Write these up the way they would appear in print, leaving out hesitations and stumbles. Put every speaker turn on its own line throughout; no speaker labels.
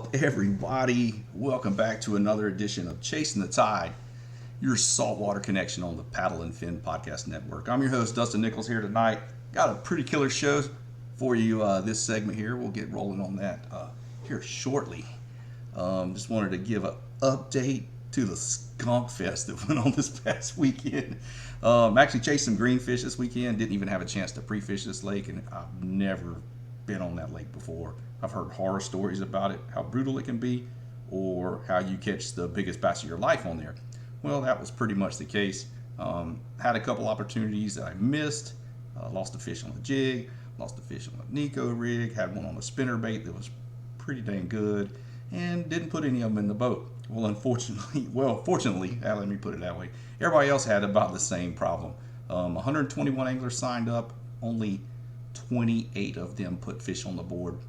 up, everybody? Welcome back to another edition of Chasing the Tide, your saltwater connection on the Paddle and Fin Podcast Network. I'm your host, Dustin Nichols, here tonight. Got a pretty killer show for you this segment here. We'll get rolling on that here shortly. Just wanted to give an update to the skunk fest that went on this past weekend. Actually chased some greenfish this weekend. Didn't even have a chance to pre-fish this lake, and I've never been on that lake before. I've heard horror stories about it, how brutal it can be, or how you catch the biggest bass of your life on there. Well, that was pretty much the case. Had a couple opportunities that I missed. Lost a fish on the jig, lost a fish on the Nico rig, had one on a spinner bait that was pretty dang good, and didn't put any of them in the boat. Well, fortunately, let me put it that way, everybody else had about the same problem. 121 anglers signed up, only 28 of them put fish on the board.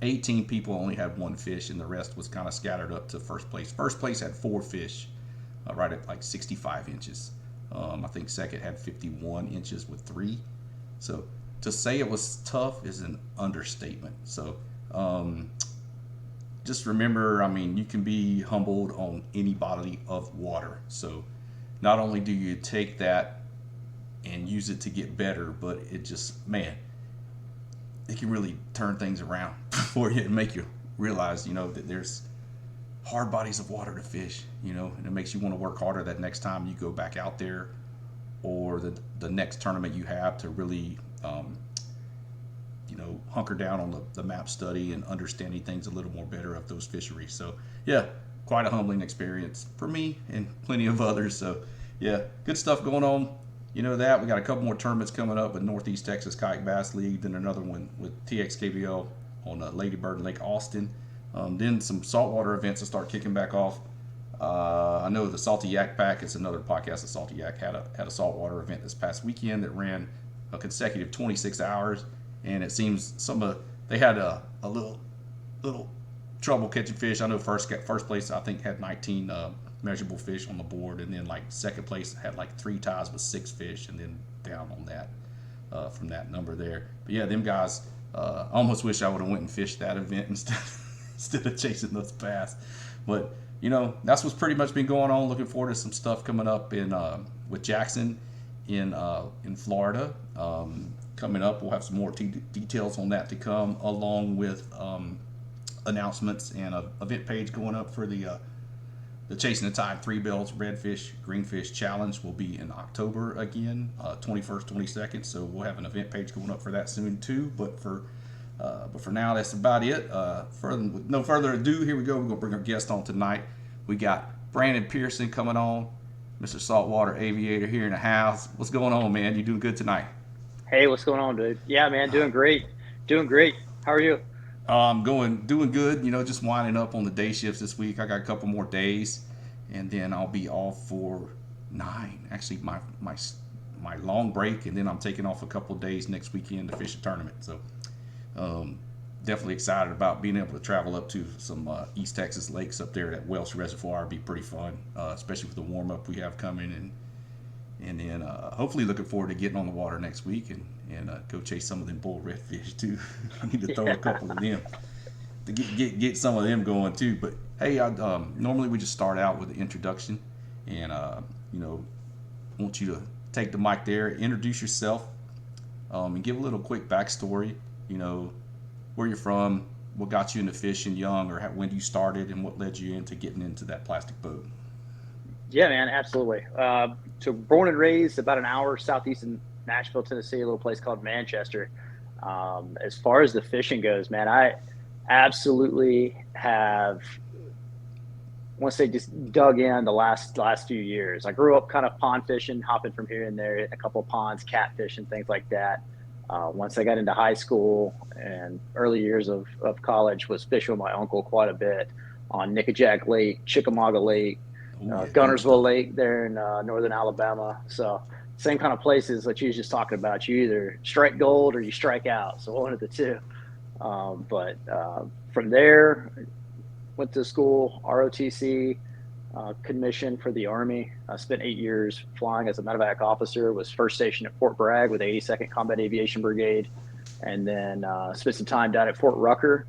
18 people only had one fish, and the rest was kind of scattered up to first place. First place had 4 fish, right at like 65 inches. I think second had 51 inches with 3. So to say it was tough is an understatement. So just remember, you can be humbled on any body of water. So not only do you take that and use it to get better, but it just, it can really turn things around for you and make you realize, that there's hard bodies of water to fish, and it makes you want to work harder that next time you go back out there, or the next tournament you have to really, hunker down on the map study and understanding things a little more better of those fisheries. So yeah, quite a humbling experience for me and plenty of others. So yeah, good stuff going on. That we got a couple more tournaments coming up with Northeast Texas Kayak Bass League, then another one with TXKBL on Ladybird and Lake Austin. Then some saltwater events to start kicking back off. I know the Salty Yak Pack is another podcast. The Salty Yak had a saltwater event this past weekend that ran a consecutive 26 hours, and it seems they had a little trouble catching fish. I know first place I think had 19 measurable fish on the board, and then like second place had like 3 ties with 6 fish, and then down on that from that number there. But yeah, them guys, I almost wish I would have went and fished that event instead of chasing those bass. But that's what's pretty much been going on. Looking forward to some stuff coming up with Jackson in Florida. Coming up, we'll have some more details on that to come, along with announcements and an event page going up for the Chasing the Tide 3 Bells Redfish Greenfish Challenge. Will be in October again, 21st, 22nd. So we'll have an event page going up for that soon too. But for now, that's about it. With no further ado, here we go. We're gonna bring our guest on tonight. We got Brandon Pearson coming on, Mr. Saltwater Aviator here in the house. What's going on, man? You doing good tonight?
Hey, what's going on, dude? Yeah, man, doing great. How are you?
I'm doing good. Just winding up on the day shifts this week. I got a couple more days, and then I'll be off for 9. Actually, my long break, and then I'm taking off a couple of days next weekend to fish a tournament. So, definitely excited about being able to travel up to some East Texas lakes up there at Welsh Reservoir. It'd be pretty fun, especially with the warm up we have coming, and then hopefully looking forward to getting on the water next week and go chase some of them bull redfish too. I need to throw a couple of them to get some of them going too. But hey, normally we just start out with the introduction, and want you to take the mic there, introduce yourself, and give a little quick backstory. Where you're from, what got you into fishing young, or when you started, and what led you into getting into that plastic boat.
Yeah, man, absolutely. So born and raised about an hour southeast of Nashville, Tennessee, a little place called Manchester. As far as the fishing goes, man, I absolutely have, I want to say, just dug in the last few years. I grew up kind of pond fishing, hopping from here and there, a couple of ponds, catfish and things like that. Once I got into high school and early years of college, was fishing with my uncle quite a bit on Nickajack Lake, Chickamauga Lake, Gunnersville Lake there in northern Alabama. So same kind of places that you was just talking about. You either strike gold or you strike out. So one of the two. But from there, went to school, ROTC, commissioned for the Army. I spent 8 years flying as a medevac officer, was first stationed at Fort Bragg with the 82nd Combat Aviation Brigade, and then spent some time down at Fort Rucker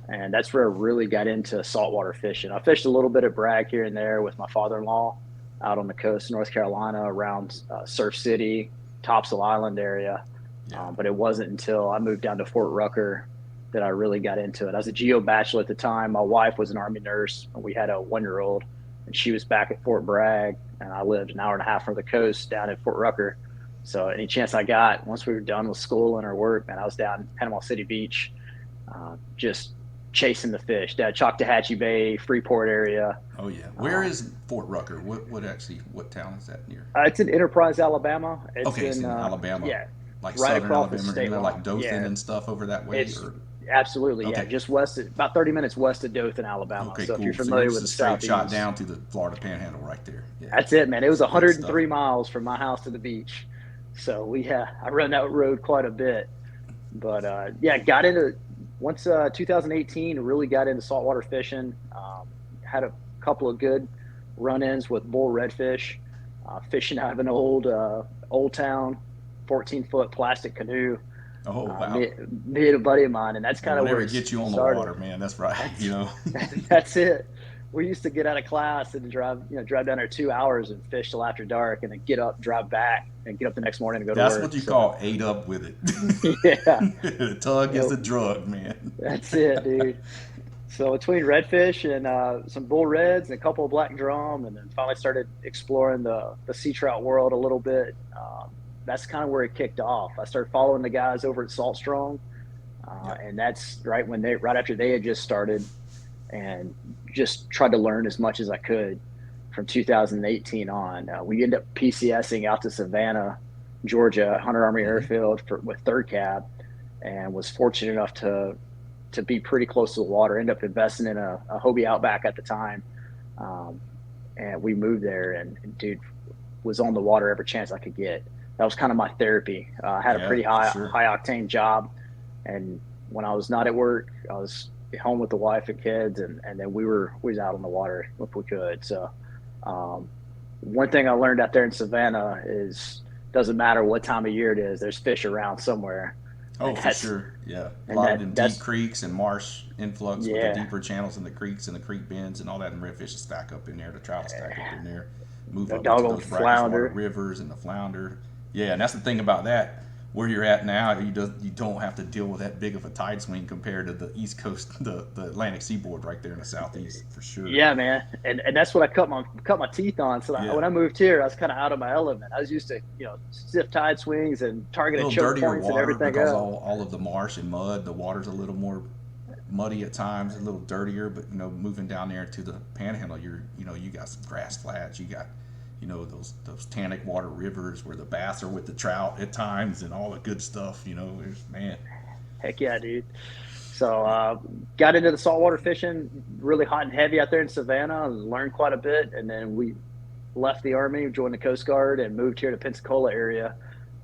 And that's where I really got into saltwater fishing. I fished a little bit at Bragg here and there with my father-in-law out on the coast of North Carolina around Surf City, Topsail Island area.
Yeah.
But it wasn't until I moved down to Fort Rucker that I really got into it. I was a geo bachelor at the time. My wife was an Army nurse, and we had a 1-year-old, and she was back at Fort Bragg, and I lived an hour and a half from the coast down at Fort Rucker. So any chance I got, once we were done with school and our work, man, I was down in Panama City Beach, just chasing the fish. Down Choctawhatchee Bay, Freeport area.
Oh yeah. Where is Fort Rucker? What town is that near?
It's in Enterprise, Alabama.
Okay, it's in Alabama.
Yeah,
Like
right
southern
across the
Alabama,
state
you know,
line.
like Dothan
Yeah,
and stuff over that way.
it's absolutely, yeah,
Okay.
just about 30 minutes west of Dothan, Alabama.
Okay,
So if
cool.
you're
So
familiar
it's
with
a
the
straight shot
southeast,
down to the Florida Panhandle right there. Yeah,
that's it, man. It was
good stuff.
103 miles from my house to the beach. So I run that road quite a bit. But yeah, got into once 2018, really got into saltwater fishing. Had a couple of good run-ins with bull redfish, fishing out of an old town 14-foot plastic canoe.
Oh wow.
Me and a buddy of mine, and that's kind of where
Whatever
it
gets you on the
started.
water, man. That's right. You know.
That's it. We used to get out of class and drive down there 2 hours and fish till after dark, and then get up, drive back, and get up the next morning and go to
That's
work.
what you call ate up with it.
Yeah,
The tug is the drug, man.
that's it, dude. So between redfish and some bull reds and a couple of black drum, and then finally started exploring the sea trout world a little bit. That's kind of where it kicked off. I started following the guys over at Salt Strong, and that's right after they had just started, and just tried to learn as much as I could from 2018 on. We ended up PCSing out to Savannah, Georgia, Hunter Army Airfield with third cab, and was fortunate enough to be pretty close to the water. Ended up investing in a Hobie Outback at the time, and we moved there. And dude, was on the water every chance I could get. That was kind of my therapy. I had a pretty high octane job, and when I was not at work, I was home with the wife and kids, and then we was out on the water if we could. So one thing I learned out there in Savannah is doesn't matter what time of year it is, there's fish around somewhere.
Oh, for sure. Yeah. A lot of them deep creeks and marsh influx with the deeper channels in the creeks and the creek bends and all that, and redfish will stack up in there, the trout stack up in there, move up into those brackish water rivers and the flounder. Yeah, and that's the thing about that. Where you're at now, you don't have to deal with that big of a tide swing compared to the East Coast, the Atlantic seaboard right there in the Southeast, for sure.
Yeah, man, and that's what I cut my teeth on. So when I moved here, I was kind of out of my element. I was used to stiff tide swings and targeted choke points and everything
because
else.
all of the marsh and mud, the water's a little more muddy at times, a little dirtier. But moving down there to the Panhandle, you got some grass flats, you got those tannic water rivers where the bass are with the trout at times and all the good stuff, man.
Heck yeah, dude. So got into the saltwater fishing really hot and heavy out there in Savannah, learned quite a bit, and then we left the Army, joined the Coast Guard, and moved here to Pensacola area.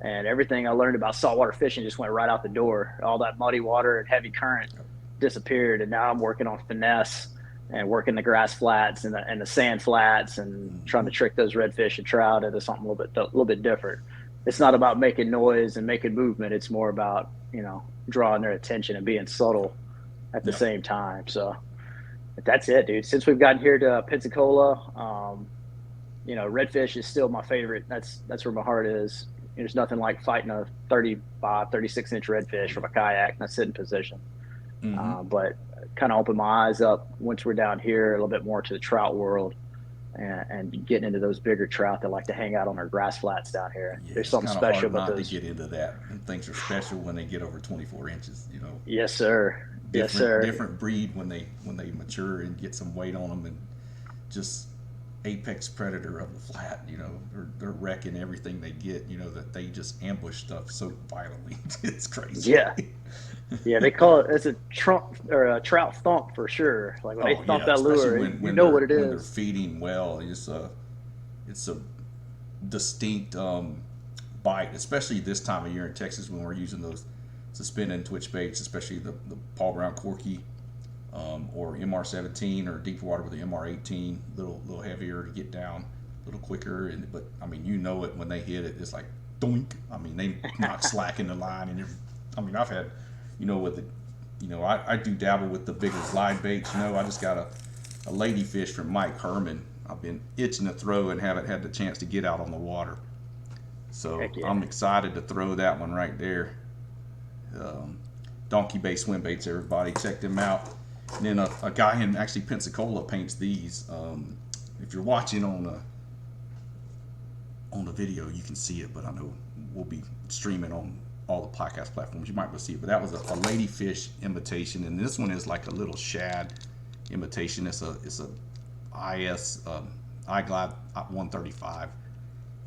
And everything I learned about saltwater fishing just went right out the door. All that muddy water and heavy current disappeared, and now I'm working on finesse and working the grass flats and the sand flats and trying to trick those redfish and trout into something a little bit different. It's not about making noise and making movement. It's more about, drawing their attention and being subtle at the same time. So that's it, dude. Since we've gotten here to Pensacola, redfish is still my favorite. That's where my heart is. There's nothing like fighting a 35, 36-inch redfish from a kayak in a sitting position. But kind of opened my eyes up once we're down here a little bit more to the trout world and getting into those bigger trout that like to hang out on our grass flats down here.
Yeah,
there's something special about those.
To get into that. Things are special when they get over 24 inches.
Yes, sir. Yes, sir.
Different breed when they mature and get some weight on them, and just apex predator of the flat. They're wrecking everything they get. That they just ambush stuff so violently. It's crazy.
Yeah. Yeah, they call it a trout thump for sure. Like when they thump that lure, you know what it is.
When they're feeding well, it's a distinct bite, especially this time of year in Texas when we're using those suspended twitch baits, especially the Paul Brown Corky or MR17 or deeper water with the MR18, little heavier to get down, a little quicker. But I mean, it when they hit it, it's like doink. I mean, they knock slack in the line, and I've had with you know, I do dabble with the bigger glide baits. You know, I just got a ladyfish from Mike Herman. I've been itching to throw and haven't had the chance to get out on the water. So
Heck yeah.
I'm excited to throw that one right there. Donkey Bay swim baits, everybody check them out. And then a guy in actually Pensacola paints these. If you're watching on the video, you can see it, but I know we'll be streaming on all the podcast platforms. You might be able to see it, but that was a ladyfish imitation, and this one is like a little shad imitation. It's a IS iGlide 135,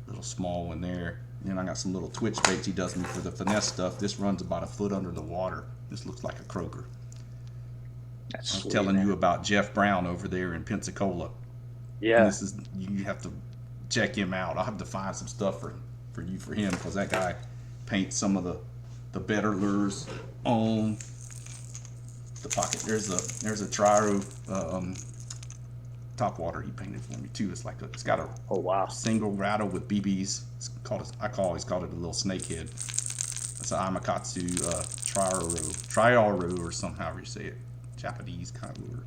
little small one there. And then I got some little twitch baits he does me for the finesse stuff. This runs about a foot under the water. This looks like a croaker.
That's
I was
sweet,
telling
man.
you about Jeff Brown over there in Pensacola.
Yeah.
And this is, you have to check him out. I'll have to find some stuff for him, because that guy paints some of the better lures on the pocket. There's a Triro topwater he painted for me too. It's got a
Oh wow.
single rattle with BBs. I always called it a little snakehead. It's an Amakatsu Triro or somehow you say it. Japanese kind of lure.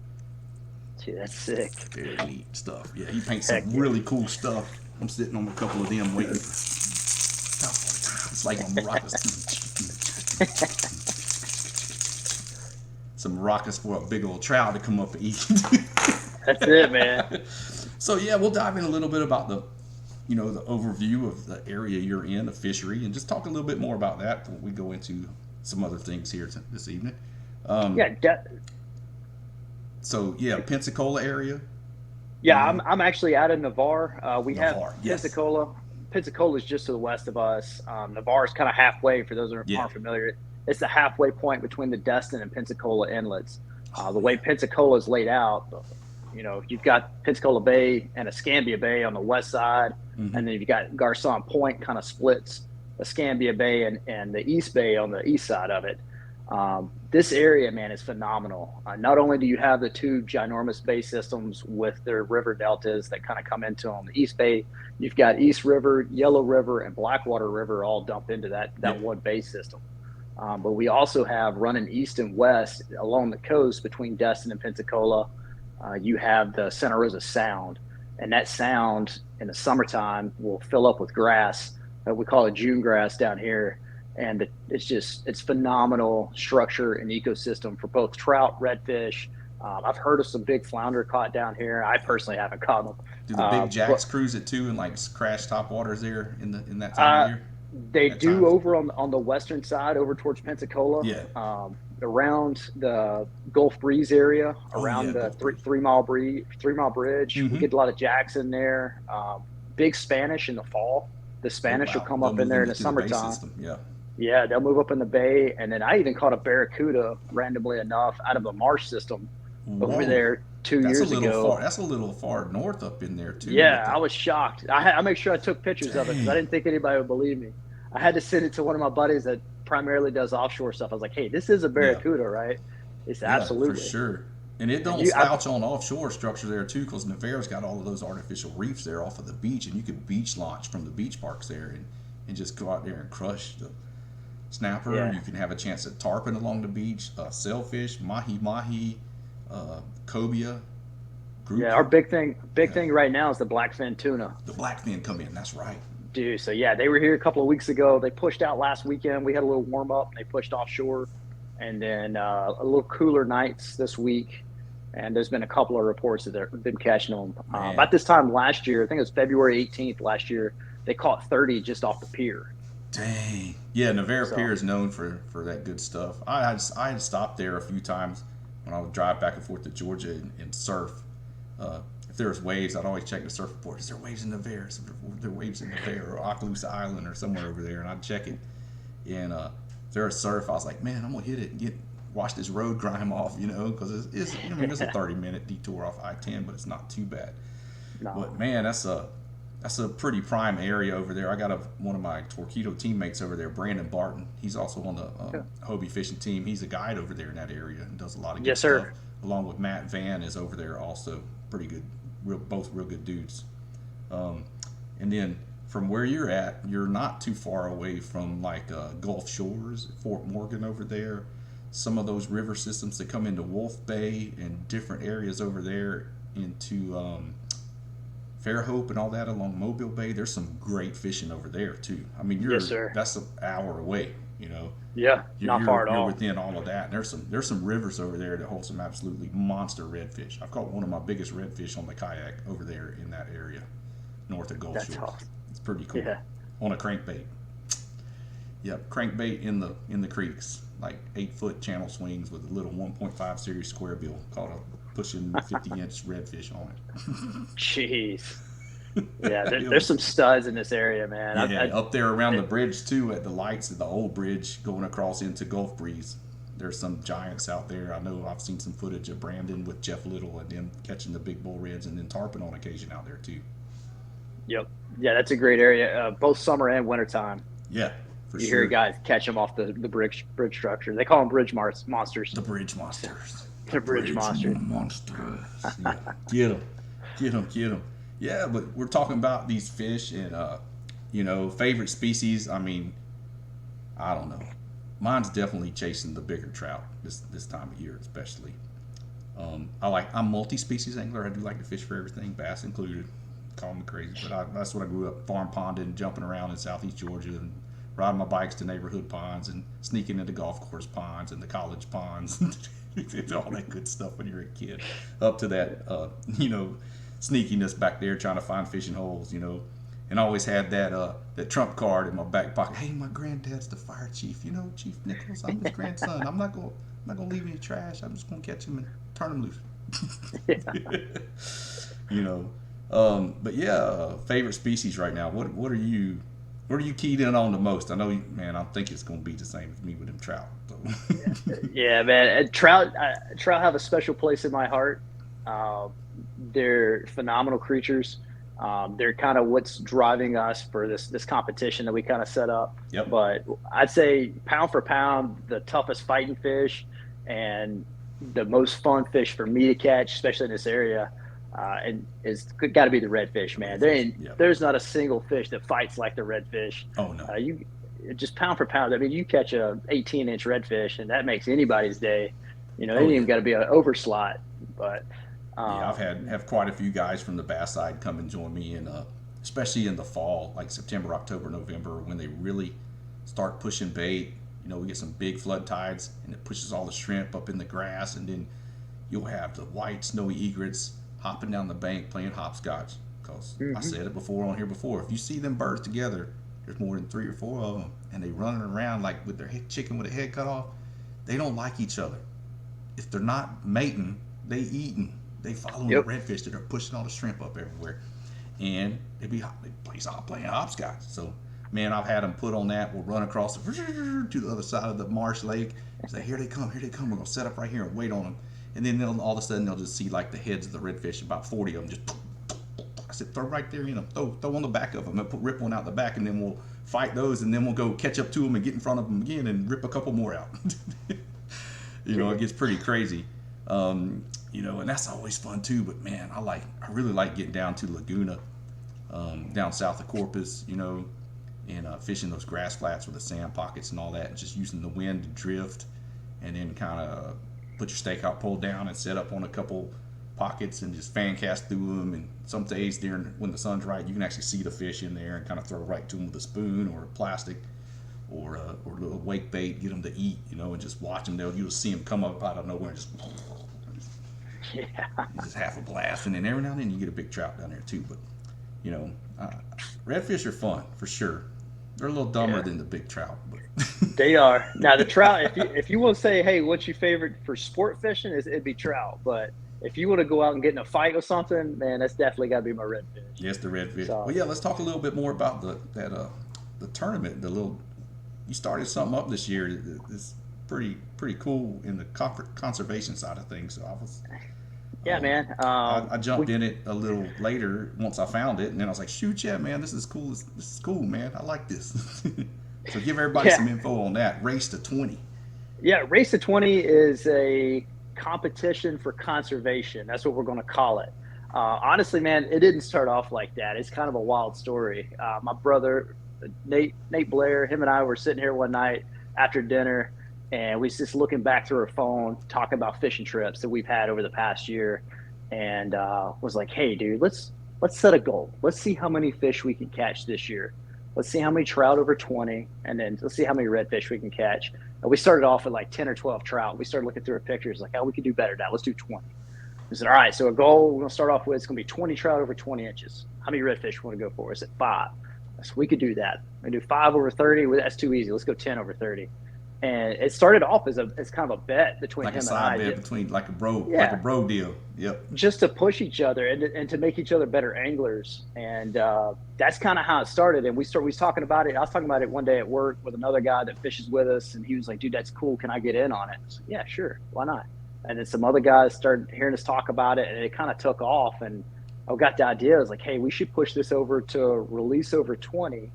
Dude, that's sick.
Very neat stuff. Yeah, he paints
Heck
some
yeah.
really cool stuff. I'm sitting on a couple of them waiting for. It's like on maracas. Some maracas for a big old trout to come up and eat.
That's it, man.
So yeah, we'll dive in a little bit about the overview of the area you're in, the fishery, and just talk a little bit more about that before we go into some other things here this evening.
Yeah.
So yeah, Pensacola area.
Yeah, I'm actually out in Navarre. We
Navarre,
have
yes.
Pensacola. Pensacola is just to the west of us. Navarre is kind of halfway. For those that aren't familiar, it's the halfway point between the Dustin and Pensacola inlets. The way Pensacola is laid out, you've got Pensacola Bay and Escambia Bay on the west side, and then you've got Garcon Point kind of splits Escambia Bay and the East Bay on the east side of it. This area, man, is phenomenal. Not only do you have the two ginormous bay systems with their river deltas that kind of come into on the East Bay, you've got East River, Yellow River, and Blackwater River all dump into that one bay system. But we also have running east and west along the coast between Destin and Pensacola. You have the Santa Rosa Sound, and that sound in the summertime will fill up with grass. We call it June grass down here. And it's phenomenal structure and ecosystem for both trout, redfish. I've heard of some big flounder caught down here. I personally haven't caught them.
Do the big jacks cruise it too and like crash top waters there in that time of year?
They do over on the western side, over towards Pensacola.
Yeah.
Around the Gulf Breeze area, around the three mile bridge. We get a lot of jacks in there. Big Spanish in the fall. The Spanish will come up in there in the summertime. Yeah, they'll move up in the bay, and then I even caught a barracuda randomly enough out of a marsh system over there 2 years ago.
That's a little far north up in there too.
Yeah, I was shocked. I make sure I took pictures of it because I didn't think anybody would believe me. I had to send it to one of my buddies that primarily does offshore stuff. I was like, "Hey, this is a barracuda, right?" He said, "Absolutely,
for sure." And it don't slouch on offshore structure there too, because Navarre's got all of those artificial reefs there off of the beach, and you could beach launch from the beach parks there and just go out there and crush the snapper.
Yeah.
You can have a chance at tarpon along the beach, sailfish, mahi, cobia.
Group. Yeah, our big thing right now is the blackfin tuna.
The blackfin come in, that's right.
Dude, so yeah, they were here a couple of weeks ago. They pushed out last weekend. We had a little warm up, and they pushed offshore, and then a little cooler nights this week. And there's been a couple of reports that they've been catching them. About this time last year, I think it was February 18th last year, they caught 30 just off the pier.
Dang. Yeah, Navarre Pier is known for that good stuff. I had stopped there a few times when I would drive back and forth to Georgia and surf. If there was waves, I'd always check the surf report. Is there waves in Navarre? Is there waves in Navarre or Okaloosa Island or somewhere over there? And I'd check it. And if there was surf, I was like, man, I'm going to hit it and wash this road grime off, because it's a 30-minute detour off I-10, but it's not too bad. No. But man, that's a pretty prime area over there. I got one of my Torquedo teammates over there, Brandon Barton. He's also on the Hobie fishing team. He's a guide over there in that area and does a lot of good stuff. Sir. Along with Matt Van is over there also. Pretty good, both real good dudes. And then from where you're at, you're not too far away from like Gulf Shores, Fort Morgan over there. some of those river systems that come into Wolf Bay and different areas over there into Fairhope and all that along Mobile Bay. There's some great fishing over there too. I mean,
Yes, sir.
that's an hour away. You know,
Yeah, not far at
you're
all.
within all of that. And there's some rivers over there that hold some absolutely monster redfish. I've caught one of my biggest redfish on the kayak over there in that area, north of Gulf
That's
Shores.
awesome.
It's pretty cool.
Yeah.
On a crankbait. Yep, crankbait in the creeks, like 8-foot channel swings with a little 1.5 series square bill, caught a pushing 50-inch redfish on it.
Jeez. Yeah, there's some studs in this area, man.
Yeah, up there around the bridge too, at the lights of the old bridge going across into Gulf Breeze. There's some giants out there. I know I've seen some footage of Brandon with Jeff Little and them catching the big bull reds, and then tarpon on occasion out there too.
Yep. Yeah, that's a great area, both summer and winter time.
Yeah, for
You
sure.
hear guys catch them off the bridge structure. They call them monsters.
The bridge monsters.
The bridge monsters.
Monsters. Yeah. Get them. Get them. Get them. Yeah, but we're talking about these fish and, favorite species. I mean, I don't know. Mine's definitely chasing the bigger trout this time of year, especially. I'm multi-species angler. I do like to fish for everything, bass included. Call me crazy, but that's what I grew up farm ponding, jumping around in southeast Georgia, and riding my bikes to neighborhood ponds and sneaking into golf course ponds and the college ponds and all that good stuff when you're a kid. Up to that, sneakiness back there trying to find fishing holes, and I always had that trump card in my back pocket. Hey, my granddad's the fire chief, Chief Nichols. I'm his grandson. I'm not gonna leave any trash. I'm just gonna catch him and turn him loose. But yeah, favorite species right now. What are you keyed in on the most? I know, man. I think it's gonna be the same as me with them trout. So.
Yeah, man. And trout have a special place in my heart. They're phenomenal creatures. They're kind of what's driving us for this competition that we kind of set up.
Yep.
But I'd say pound for pound, the toughest fighting fish and the most fun fish for me to catch, especially in this area, and it's got to be the redfish, man. There's not a single fish that fights like the redfish.
Oh no.
You just pound for pound. I mean, you catch a 18-inch redfish, and that makes anybody's day. It ain't even got to be an overslot, but.
I've have quite a few guys from the bass side come and join me, and especially in the fall, like September, October, November, when they really start pushing bait. We get some big flood tides, and it pushes all the shrimp up in the grass, and then you'll have the white snowy egrets hopping down the bank playing hopscotch. Because I said it before on here before, if you see them birds together, there's more than 3 or 4 of them, and they running around like with their chicken with a head cut off. They don't like each other. If they're not mating, they eating. They follow the redfish that are pushing all the shrimp up everywhere, and they playing hopscotch. So, man, I've had them put on that. We'll run across to the other side of the marsh lake. Say, here they come. We're gonna set up right here and wait on them. And then all of a sudden they'll just see like the heads of the redfish, about 40 of them. Just I said, throw right there, throw on the back of them and rip one out the back, and then we'll fight those, and then we'll go catch up to them and get in front of them again and rip a couple more out. It gets pretty crazy. And that's always fun too. But man, I really like getting down to Laguna, down south of Corpus, and fishing those grass flats with the sand pockets and all that, and just using the wind to drift, and then kind of put your stakeout pole down and set up on a couple pockets and just fan cast through them. And some days when the sun's right, you can actually see the fish in there and kind of throw right to them with a spoon or a plastic or a little wake bait, get them to eat, and just watch them. You'll see them come up out of nowhere and just.
Yeah.
It's just half a blast, and then every now and then you get a big trout down there too. But redfish are fun for sure. They're a little dumber than the big trout, but
they are. Now the trout, if you want to say, hey, what's your favorite for sport fishing? It'd be trout. But if you want to go out and get in a fight with something, man, that's definitely got to be my redfish.
Yes, the redfish.
So,
well, yeah, let's talk a little bit more about the tournament. You started something up this year. It's pretty cool in the conservation side of things. So I was.
Yeah, man.
I jumped in it a little later once I found it, and then I was like, shoot, yeah, man, this is cool. This is cool, man. I like this. So give everybody some info on that. Race to 20.
Yeah, Race to 20 is a competition for conservation. That's what we're going to call it. Honestly, man, it didn't start off like that. It's kind of a wild story. My brother, Nate Blair, him and I were sitting here one night after dinner, and we was just looking back through our phone, talking about fishing trips that we've had over the past year, and was like, "Hey, dude, let's set a goal. Let's see how many fish we can catch this year. Let's see how many trout over 20, and then let's see how many redfish we can catch." And we started off with like 10 or 12 trout. We started looking through our pictures, like, "Oh, we could do better than that. Let's do 20." We said, "All right, so a goal we're gonna start off with is gonna be 20 trout over 20 inches. How many redfish we want to go for?" I said 5. So we could do that. We do 5 over 30. Well, that's too easy. Let's go 10 over 30. And it started off as kind of a bet between
Like a
him and
side
I.
bet between like a bro,
Yeah,
deal. Yep.
just to push each other and to make each other better anglers. And that's kind of how it started. And we was talking about it. I was talking about it one day at work with another guy that fishes with us, and he was like, "Dude, that's cool. Can I get in on it?" I was like, "Yeah, sure. Why not?" And then some other guys started hearing us talk about it, and it kind of took off. And I got the idea. I was like, "Hey, we should push this over to release over 20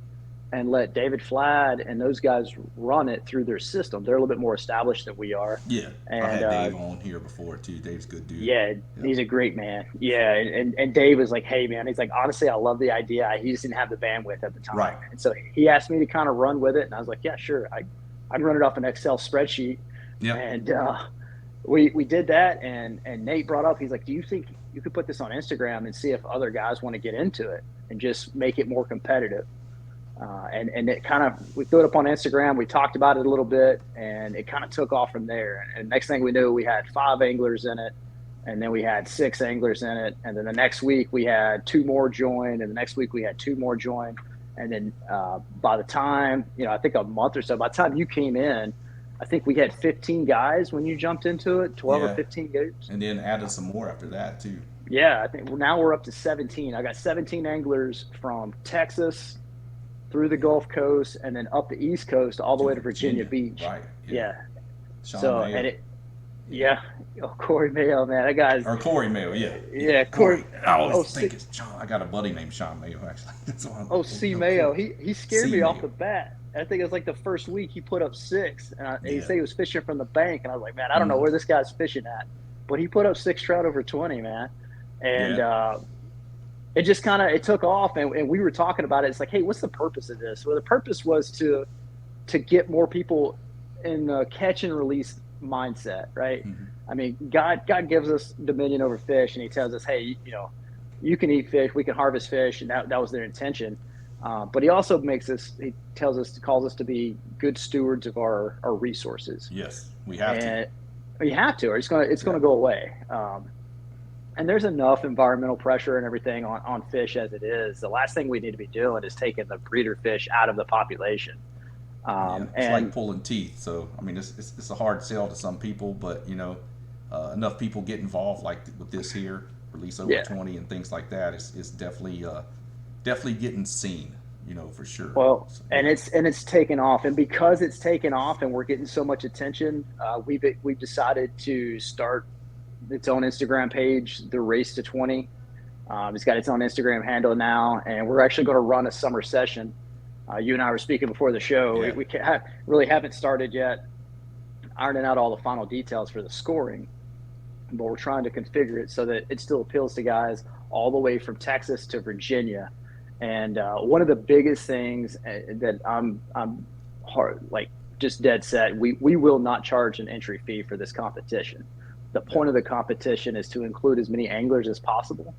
and let David Flad and those guys run it through their system. They're a little bit more established than we are."
Yeah, I
And
had Dave on here before too. Dave's a good dude.
yeah,
Yep.
he's a great man. Yeah, and Dave was like, "Hey, man," he's like, "Honestly, I love the idea. He just didn't have the bandwidth at the time."
Right.
And so he asked me to kind of run with it, and I was like, "Yeah, sure. I'd run it off an Excel spreadsheet."
Yep.
And we did that, and Nate brought up, he's like, "Do you think you could put this on Instagram and see if other guys want to get into it and just make it more competitive?" And it kind of, we threw it up on Instagram. We talked about it a little bit, and it kind of took off from there. And next thing we knew, we had 5 anglers in it, and then we had 6 anglers in it, and then the next week we had 2 more join, and the next week we had 2 more join. And then by the time, I think a month or so, by the time you came in, I think we had 15 guys when you jumped into it, 12 or
Yeah.
15 guys.
And then added some more after that too.
Yeah, I think now we're up to 17. I got 17 anglers from Texas through the Gulf Coast and then up the East Coast all the way to Virginia Beach.
Right.
Yeah.
Sean
So
Mayo.
and Corey Mayo, man, that guy's
Or Corey Mayo, yeah.
Yeah, Corey.
I always think it's Sean. I got a buddy named Sean Mayo actually. That's
Oh, C Mayo. He scared me off
Mayo.
the bat. I think it was like the first week he put up 6, and he
Yeah.
said he was fishing from the bank, and I was like, "Man, I don't know where this guy's fishing at," but he put up 6 trout over 20, man, and it just kind of, it took off, and we were talking about it. It's like, "Hey, what's the purpose of this?" Well, the purpose was to get more people in the catch and release mindset, right?
Mm-hmm.
I mean, God gives us dominion over fish, and He tells us, "Hey, you can eat fish, we can harvest fish," and that was their intention. But He also calls us to be good stewards of our resources.
Yes, we have to.
We have to, or it's gonna go away. And there's enough environmental pressure and everything on fish as it is. The last thing we need to be doing is taking the breeder fish out of the population.
It's like pulling teeth. So I mean, it's a hard sell to some people, but enough people get involved, like with this here, release over 20 and things like that. It's definitely getting seen, for sure.
Well,
so,
and it's taken off, and because it's taken off, and we're getting so much attention, we've decided to start its own Instagram page, the Race to 20. It's got its own Instagram handle now, and we're actually going to run a summer session. You and I were speaking before the show.
Yeah.
We really haven't started yet, ironing out all the final details for the scoring, but we're trying to configure it so that it still appeals to guys all the way from Texas to Virginia. And one of the biggest things that I'm just dead set, we will not charge an entry fee for this competition. The point of the competition is to include as many anglers as possible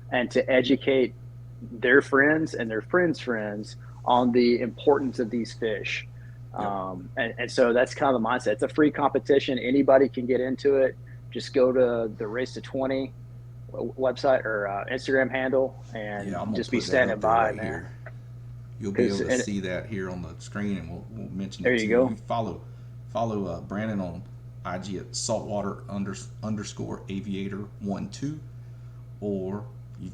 and to educate their friends and their friends' friends on the importance of these fish. And so that's kind of the mindset. It's a free competition. Anybody can get into it. Just go to the Race to 20 website or Instagram handle and just be standing by, man.
Here. You'll be able to see that here on the screen, and we'll mention
there
it.
You go.
You follow Brandon on IG at saltwater_aviator12, or you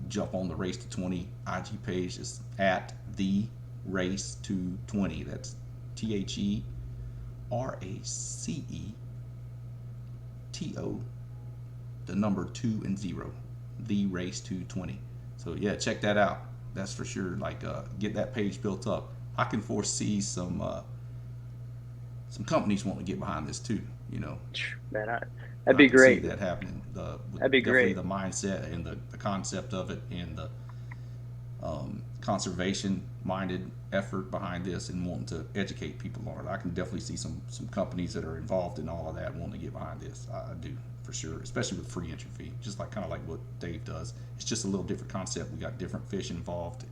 jump on the Race to 20 IG page. It's at the Race to 20. That's THERACETO, the number 2 and 0, the Race to 20. So yeah, check that out. That's for sure. Like, get that page built up. I can foresee some companies wanting to get behind this too.
Man, that'd be great.
See that happening.
That'd be great.
The mindset and the concept of it, and conservation-minded effort behind this and wanting to educate people on it. I can definitely see some companies that are involved in all of that wanting to get behind this. I do for sure, especially with free entry fee, just like kind of like what Dave does. It's just a little different concept. We got different fish involved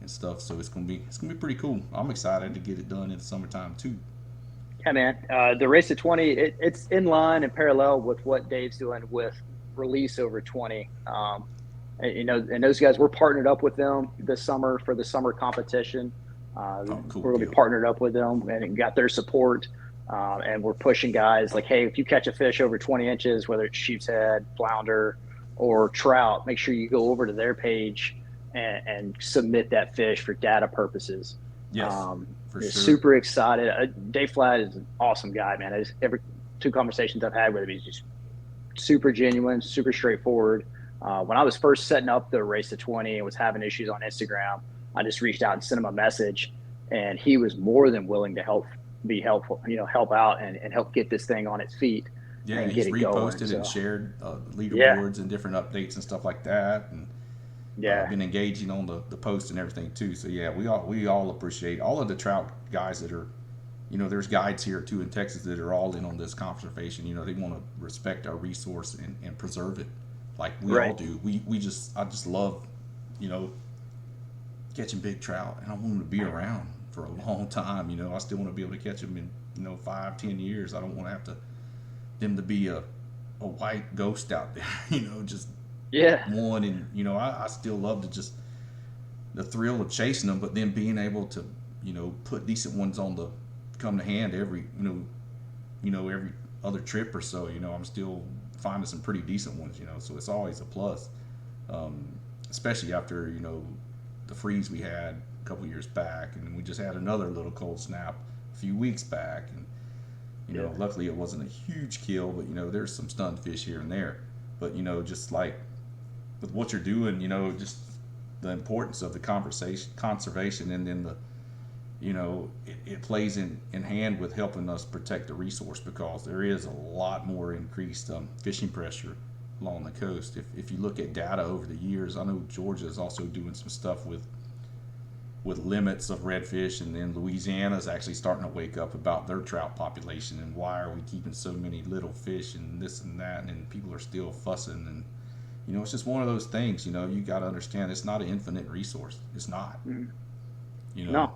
and stuff, so it's gonna be pretty cool. I'm excited to get it done in the summertime too.
Yeah, man. The race to 20, it's in line and parallel with what Dave's doing with release over 20. And those guys, we're partnered up with them this summer for the summer competition.
Oh, cool
We're going to
deal.
be partnered up with them and got their support. And we're pushing guys like, hey, if you catch a fish over 20 inches, whether it's sheep's head, flounder, or trout, make sure you go over to their page and submit that fish for data purposes.
Yes, for sure.
Super excited. Dave Flatt is an awesome guy, man. Every 2 conversations I've had with him, he's just super genuine, super straightforward. When I was first setting up the race to 20 and was having issues on Instagram, I just reached out and sent him a message, and he was more than willing to help out and help get this thing on its feet.
Yeah,
and
he's
get it going.
reposted and shared leaderboards
Yeah.
and different updates and stuff like that, and
Yeah.
been engaging on the post and everything too. So yeah, we all appreciate all of the trout guys that are, there's guides here too in Texas that are all in on this conservation. They want to respect our resource and preserve it, like we all
Right.
do. I just love, catching big trout, and I want them to be around for a long time. I still want to be able to catch them in 5-10 years. I don't want to have them to be a white ghost out there. Just
Yeah.
one, and I still love to just the thrill of chasing them, but then being able to put decent ones on the come to hand every every other trip or so. I'm still finding some pretty decent ones. So it's always a plus, especially after the freeze we had a couple years back, and then we just had another little cold snap a few weeks back, and luckily it wasn't a huge kill, but there's some stunned fish here and there. But just like with what you're doing, just the importance of the conservation, and then it plays in hand with helping us protect the resource, because there is a lot more increased fishing pressure along the coast. If you look at data over the years, I know Georgia is also doing some stuff with limits of redfish, and then Louisiana is actually starting to wake up about their trout population and why are we keeping so many little fish and this and that, and people are still fussing. And it's just one of those things. You got to understand it's not an infinite resource. It's not.
No.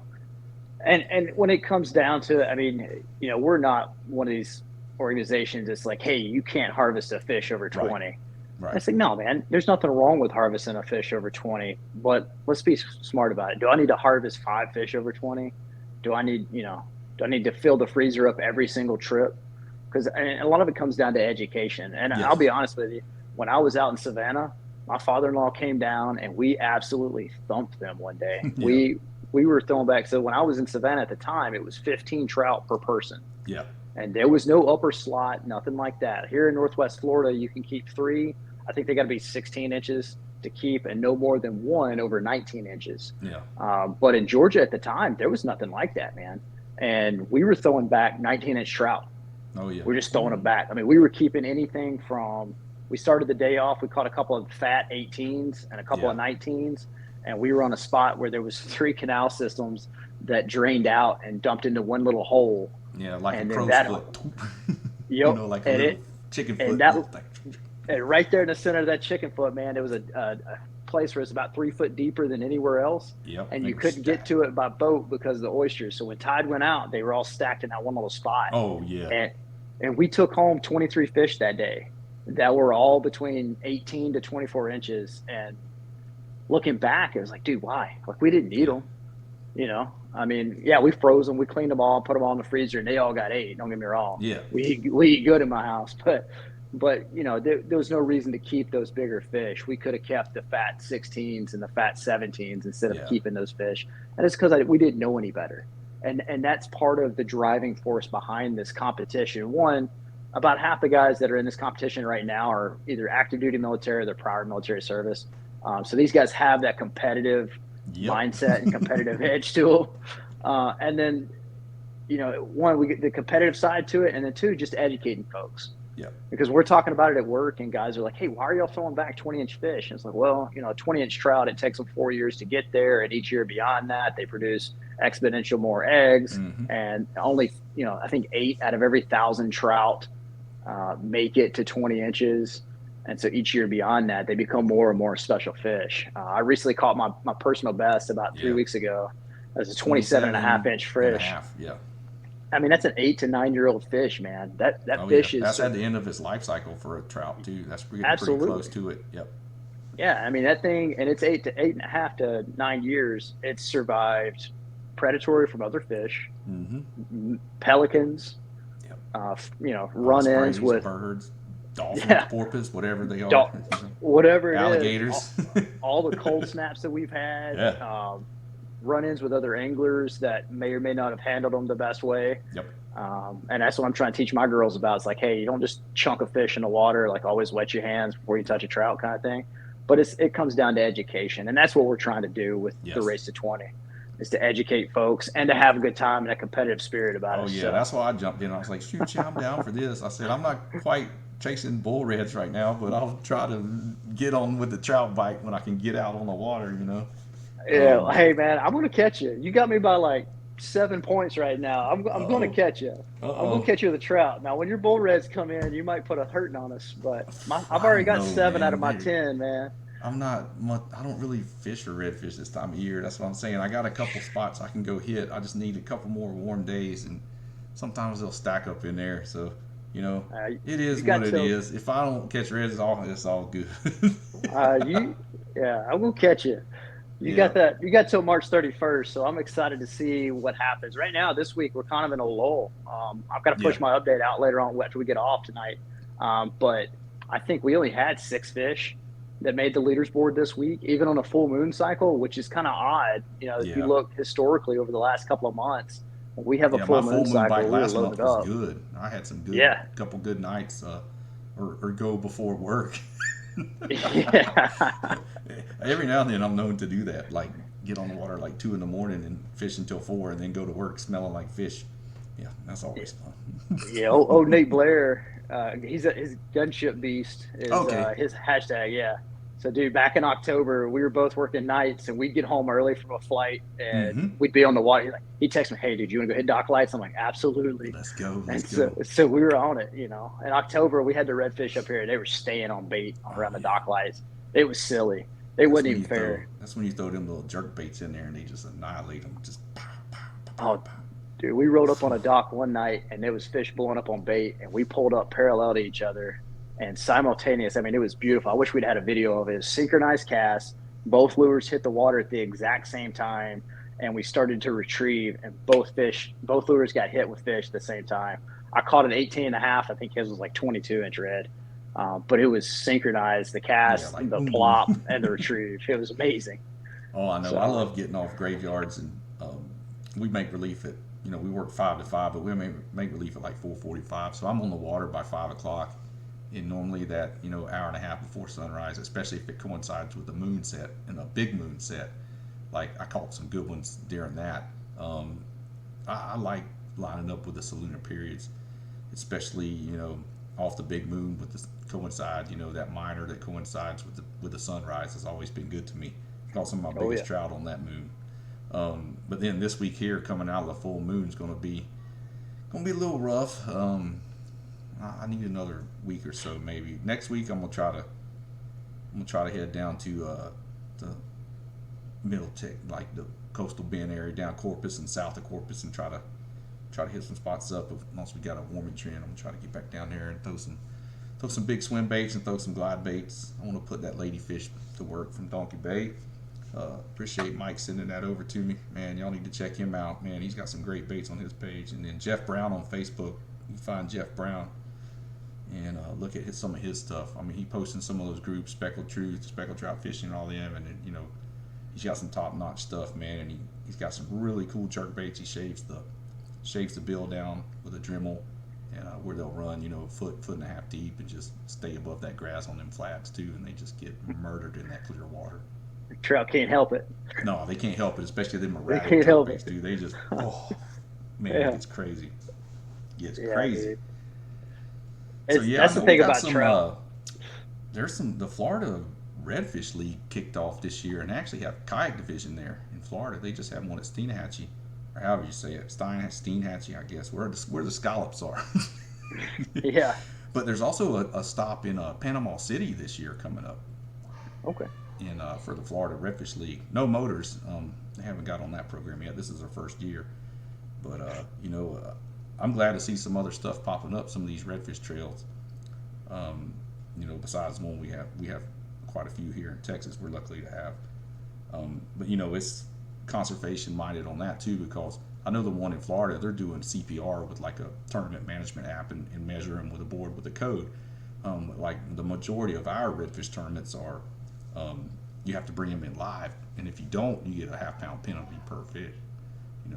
And when it comes down to it, I mean, we're not one of these organizations that's like, hey, you can't harvest a fish over 20.
Right.
It's like, no, man, there's nothing wrong with harvesting a fish over 20, but let's be smart about it. Do I need to harvest 5 fish over 20? Do I need to fill the freezer up every single trip? Because a lot of it comes down to education. And
Yes.
I'll be honest with you, when I was out in Savannah, my father-in-law came down and we absolutely thumped them one day.
Yeah.
We were throwing back. So when I was in Savannah at the time, it was 15 trout per person.
Yeah.
And there was no upper slot, nothing like that. Here in Northwest Florida, you can keep 3. I think they got to be 16 inches to keep, and no more than 1 over 19 inches.
Yeah.
But in Georgia at the time, there was nothing like that, man. And we were throwing back 19-inch trout.
Oh yeah.
We're just throwing them back. I mean, we were keeping anything from. We started the day off. We caught a couple of fat 18s and a couple of 19s, and we were on a spot where there was 3 canal systems that drained out and dumped into one little hole.
Yeah, like
and
a crow's foot.
Yep.
Like a little chicken foot.
And right there in the center of that chicken foot, man, there was a place where it's about 3 foot deeper than anywhere else.
Yep.
And you couldn't get to it by boat because of the oysters. So when tide went out, they were all stacked in that one little spot.
Oh yeah.
And we took home 23 fish that day that were all between 18 to 24 inches. And looking back, it was like, dude, why? Like, we didn't need them. I mean, yeah, we froze them, we cleaned them all, put them all in the freezer, and they all got ate. Don't get me wrong.
Yeah.
We eat good in my house, but there was no reason to keep those bigger fish. We could have kept the fat 16s and the fat 17s instead of keeping those fish. And it's because we didn't know any better. And that's part of the driving force behind this competition. One, about half the guys that are in this competition right now are either active duty military or they're prior military service. So these guys have that competitive mindset and competitive edge to them. And then, one, we get the competitive side to it. And then 2, just educating folks.
Yep.
Because we're talking about it at work, and guys are like, "Hey, why are y'all throwing back 20-inch fish?" And it's like, well, a 20-inch trout, it takes them 4 years to get there, and each year beyond that, they produce exponential more eggs.
Mm-hmm.
And only, I think 8 out of every 1,000 trout make it to 20 inches. And so each year beyond that, they become more and more special fish. I recently caught my personal best about 3 weeks ago. As a 27 and a half inch
and a
fish.
half. Yeah.
I mean, that's an 8 to 9 year old fish, man. That
Oh yeah,
fish is
that's at the end of its life cycle for a trout too. That's getting pretty
absolutely.
close to it. Yep.
Yeah, I mean that thing, and it's 8 to 8.5 to 9 years. It's survived predatory from other fish,
Mm-hmm.
pelicans,
Yep.
run-ins
Ospreys,
with
birds, dolphins,
yeah,
porpoise, whatever they are,
whatever it
alligators.
is, all the cold snaps that we've had,
Yeah.
Run-ins with other anglers that may or may not have handled them the best way.
Yep.
And that's what I'm trying to teach my girls about. It's like, hey, you don't just chunk a fish in the water, like always wet your hands before you touch a trout kind of thing. But it comes down to education. And that's what we're trying to do with the Race to 20, is to educate folks and to have a good time and a competitive spirit about it.
Oh, yeah. So, that's why I jumped in. I was like, shoot, yeah, I'm down for this. I said, I'm not quite chasing bull reds right now, but I'll try to get on with the trout bite when I can get out on the water,
Yeah. Hey, man, I'm going to catch you. You got me by like 7 points right now. I'm going to catch you. I'm going to catch you with a trout. Now, when your bull reds come in, you might put a hurting on us, but I've already got 7 out of my 10, man.
I don't really fish for redfish this time of year. That's what I'm saying. I got a couple spots I can go hit. I just need a couple more warm days, and sometimes they'll stack up in there. So, it is what it is. If I don't catch reds, it's all good.
I will catch you. You got that. You got till March 31st, so I'm excited to see what happens. Right now, this week we're kind of in a lull. I've got to push my update out later on after we get off tonight. But I think we only had 6 fish that made the leaderboard this week, even on a full moon cycle, which is kind of odd. If you look historically over the last couple of months, we have a full moon cycle.
Bite last month was good. I had some good, couple good nights, or go before work. Every now and then I'm known to do that, like get on the water like 2 a.m. and fish until 4 and then go to work smelling like fish. Yeah, that's always fun.
Old Nate Blair, his gunship beast is his hashtag. Yeah. So, dude, back in October, we were both working nights, and we'd get home early from a flight, and we'd be on the water. He'd text me, "Hey, dude, you want to go hit dock lights?" I'm like, "Absolutely,
let's go."
So we were on it, In October, we had the redfish up here, and they were staying on bait around the dock lights. It was silly. It wasn't even fair.
That's when you throw them little jerk baits in there, and they just annihilate them. Just pow, pow, pow,
pow, pow. Dude, we rolled up on a dock one night, and there was fish blowing up on bait, and we pulled up parallel to each other. And simultaneous, I mean, it was beautiful. I wish we'd had a video of it. It was synchronized cast. Both lures hit the water at the exact same time, and we started to retrieve, and both lures got hit with fish at the same time. I caught an 18.5. I think his was like 22-inch red. But it was synchronized, the cast, the plop, and the retrieve. It was amazing.
Oh, I know. So, I love getting off graveyards, and we make relief at, we work 5 to 5, but we make relief at like 4:45. So I'm on the water by 5 o'clock. And normally that, hour and a half before sunrise, especially if it coincides with a moon set and a big moon set, like I caught some good ones during that. I like lining up with the lunar periods, especially, off the big moon with the coincide, that minor that coincides with the sunrise has always been good to me. Caught some of my biggest trout on that moon. But then this week here, coming out of the full moon is going to be a little rough. I need another week or so, maybe. Next week, I'm gonna try to head down to the Middle Tech, like the coastal bend area, down Corpus and south of Corpus, and try to hit some spots up. Once we got a warming trend, I'm gonna try to get back down there and throw some big swim baits and throw some glide baits. I want to put that ladyfish to work from Donkey Bay. Appreciate Mike sending that over to me. Man, y'all need to check him out. Man, he's got some great baits on his page. And then Jeff Brown on Facebook. You can find Jeff Brown and look at some of his stuff. I mean, he posts in some of those groups, Speckled Truth, Speckled Trout Fishing, and all them, and he's got some top-notch stuff, man. And he's got some really cool jerk baits. He shaves the bill down with a Dremel, and where they'll run, foot and a half deep, and just stay above that grass on them flats too, and they just get murdered in that clear water.
The trout can't help it.
No, they can't help it, especially them erratic jerk baits, dude. They just, it's crazy. It's crazy.
Dude.
So
It's
yeah, I
that's the
know we
thing
got
about
some.
trout.
There's some. The Florida Redfish League kicked off this year, and they actually have a kayak division there in Florida. They just have one at Steenhatchee, or however you say it, Steenhatchee, I guess, where the scallops are.
Yeah.
But there's also a stop in Panama City this year coming up
Okay.
in for the Florida Redfish League. No motors. They haven't got on that program yet. This is their first year, but I'm glad to see some other stuff popping up. Some of these redfish trails. Besides the one we have quite a few here in Texas. We're lucky to have. But it's conservation minded on that too, because I know the one in Florida, they're doing CPR with like a tournament management app and measure them with a board with a code. Like the majority of our redfish tournaments are, you have to bring them in live, and if you don't, you get a half-pound penalty per fish.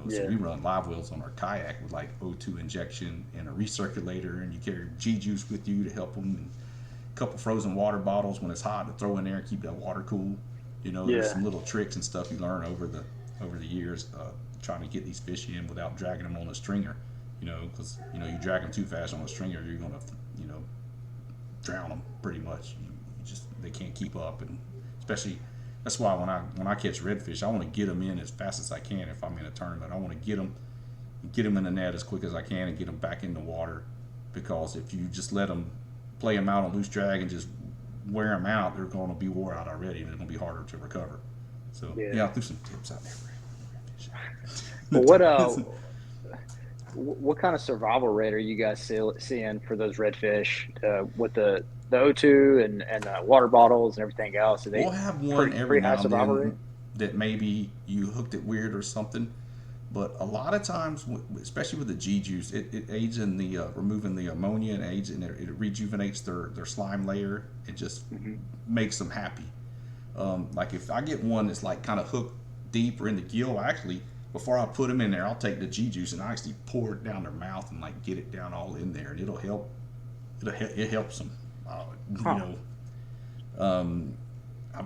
So
Yeah.
we run live wells on our kayak with like O2 injection and a recirculator, and you carry G juice with you to help them. And a couple frozen water bottles when it's hot to throw in there and keep that water cool. There's
Yeah.
some little tricks and stuff you learn over the years, trying to get these fish in without dragging them on a stringer. Because you drag them too fast on a stringer, you're gonna drown them pretty much. You just they can't keep up, and especially that's why when I catch redfish, I want to get them in as fast as I can. If I'm in a tournament, I want to get them in the net as quick as I can and get them back in the water, because if you just let them play them out on loose drag and just wear them out, they're going to be wore out already, and it's going to be harder to recover. So
Yeah.
yeah, I'll do some tips out there for redfish.
Well, what kind of survival rate are you guys seeing for those redfish with the O2 and water bottles and everything else? Are they
We'll have one every
pretty high
now and
survival rate?
then that maybe you hooked it weird or something. But a lot of times, especially with the G juice, it aids in the removing the ammonia, and aids in it rejuvenates their slime layer. It just
Hmm.
makes them happy. Like if I get one that's like kind of hooked deep or in the gill, actually before I put them in there, I'll take the G juice and I actually pour it down their mouth and like get it down all in there, and it'll help. It helps them. You
Huh.
know,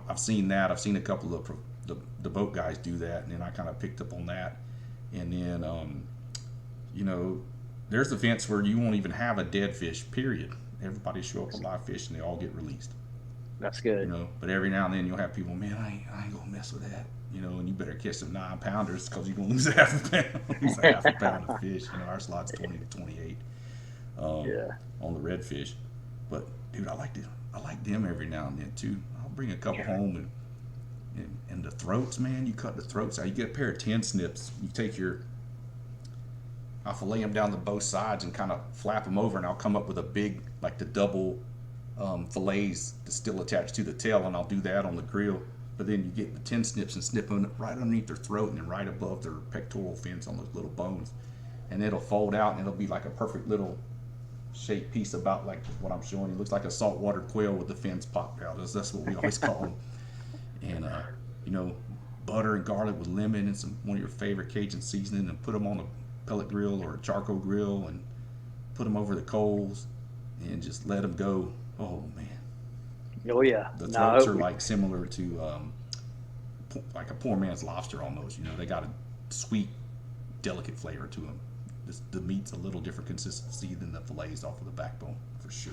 I've seen that. I've seen a couple of the boat guys do that, and then I kind of picked up on that. And then, there's events where you won't even have a dead fish, period. Everybody show up with live fish and they all get released.
That's good.
But every now and then you'll have people, man, I ain't gonna mess with that. And you better catch some 9-pounders because you're gonna lose a half a pound, lose a half a pound of fish. Our slot's 20 to 28
Yeah.
on the redfish. But dude, I like them every now and then too. I'll bring a couple home and the throats, man, you cut the throats out. You get a pair of 10 snips. You take I'll fillet them down to both sides and kind of flap them over, and I'll come up with a big, like the double fillets that's still attached to the tail, and I'll do that on the grill. But then you get the 10 snips and snip them right underneath their throat and then right above their pectoral fins on those little bones. And it'll fold out, and it'll be like a perfect little shaped piece, about like what I'm showing you. It looks like a saltwater quail with the fins popped out. That's what we always call them. And butter and garlic with lemon and one of your favorite Cajun seasoning, and put them on a pellet grill or a charcoal grill and put them over the coals and just let them go. Oh man,
Oh yeah.
the throats
No.
are like similar to like a poor man's lobster almost. They got a sweet, delicate flavor to them. The meat's a little different consistency than the fillets off of the backbone, for sure.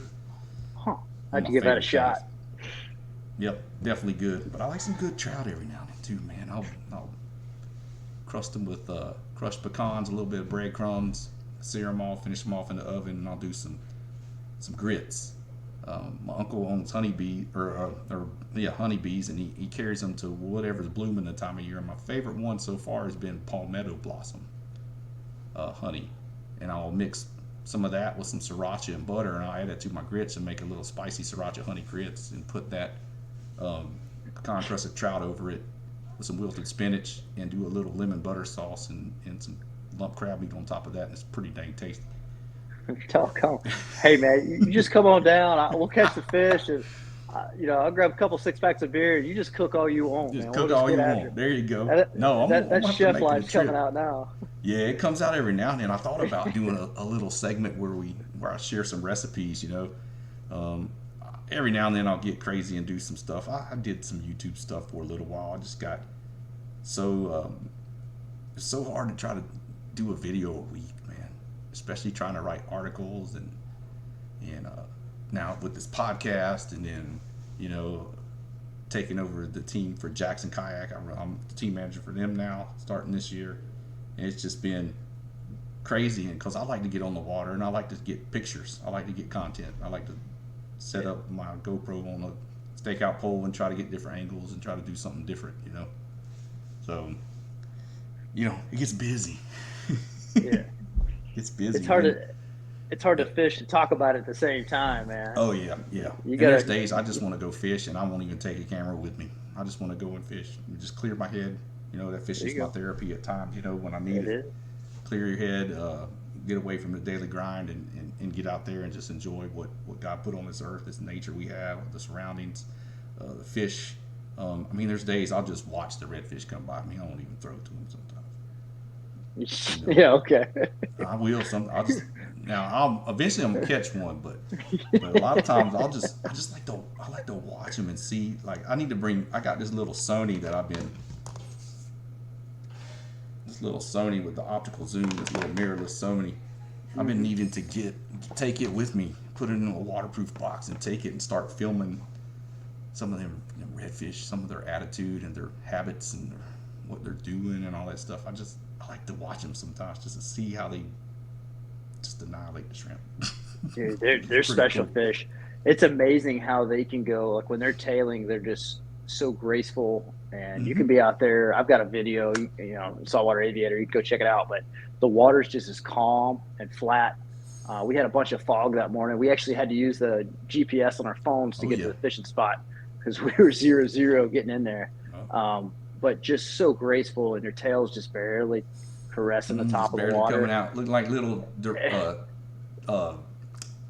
Huh.
One
I'd
of my
give that a
favorite
shot.
things. Yep, definitely good. But I like some good trout every now and then too, man. I'll crust them with crushed pecans, a little bit of breadcrumbs, sear them off, finish them off in the oven, and I'll do some grits. My uncle owns honeybees, honeybees, and he carries them to whatever's blooming the time of year. And my favorite one so far has been palmetto blossom honey, and I'll mix some of that with some sriracha and butter, and I'll add that to my grits and make a little spicy sriracha honey grits, and put that pecan crusted trout over it with some wilted spinach, and do a little lemon butter sauce and some lump crab meat on top of that, and it's pretty dang tasty.
Come. Hey man, you just come on down. We'll catch the fish, and I'll grab a couple 6 packs of beer. You just cook all you want,
Just
man. We'll
cook
just
all
get
you
after
want. There you go.
it.
No, I'm
That
gonna have to
chef
make it a
life's coming
trip.
out now.
Yeah, it comes out every now and then. I thought about doing a little segment where I share some recipes. Every now and then I'll get crazy and do some stuff. I did some YouTube stuff for a little while. I just got it's so hard to try to do a video a week, man. Especially trying to write articles and And now with this podcast, and then taking over the team for Jackson Kayak, I'm the team manager for them now, starting this year, and it's just been crazy. And because I like to get on the water and I like to get pictures, I like to get content, I like to set up my GoPro on a stakeout pole and try to get different angles and try to do something different, So, it gets busy.
Yeah,
it's busy.
It's hard to fish and talk about it at the same time, man.
Oh yeah. And there's days I just want to go fish and I won't even take a camera with me. I just want to go and fish and just clear my head. That fishing's my therapy at times. When I need it. Clear your head, get away from the daily grind, and get out there and just enjoy what God put on this earth, this nature we have, the surroundings, the fish. There's days I'll just watch the redfish come by me. I won't even throw it to them sometimes.
Yeah, okay.
I will. I'll eventually I'm gonna catch one, but a lot of times I like to watch them and see. Like I got this little Sony that this little Sony with the optical zoom, this little mirrorless Sony. I've been needing to take it with me, put it in a waterproof box, and take it and start filming some of them redfish, some of their attitude and their habits and what they're doing and all that stuff. I like to watch them sometimes just to see how they just annihilate the shrimp.
Dude, they're special fish. It's amazing how they can go. Like when they're tailing, they're just so graceful. And you can be out there. I've got a video, saltwater aviator. You can go check it out. But the water's just as calm and flat. We had a bunch of fog that morning. We actually had to use the GPS on our phones to get to the fishing spot because we were 0-0 getting in there. But just so graceful, and your tail's just barely caressing the top of the water.
Coming out, looking like little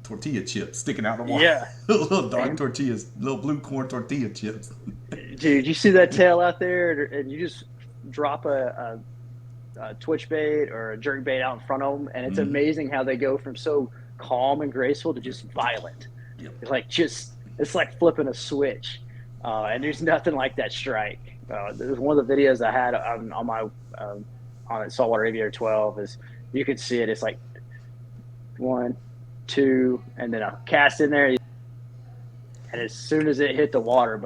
tortilla chips sticking out of the water.
Yeah.
Little dark tortillas, little blue corn tortilla chips.
Dude, you see that tail out there, and you just drop a twitch bait or a jerk bait out in front of them, and it's amazing how they go from so calm and graceful to just violent.
Yep.
It's like flipping a switch, and there's nothing like that strike. There's one of the videos I had on my on Saltwater Aviator 12 is you can see it. It's like 1, 2, and then a cast in there. And as soon as it hit the water,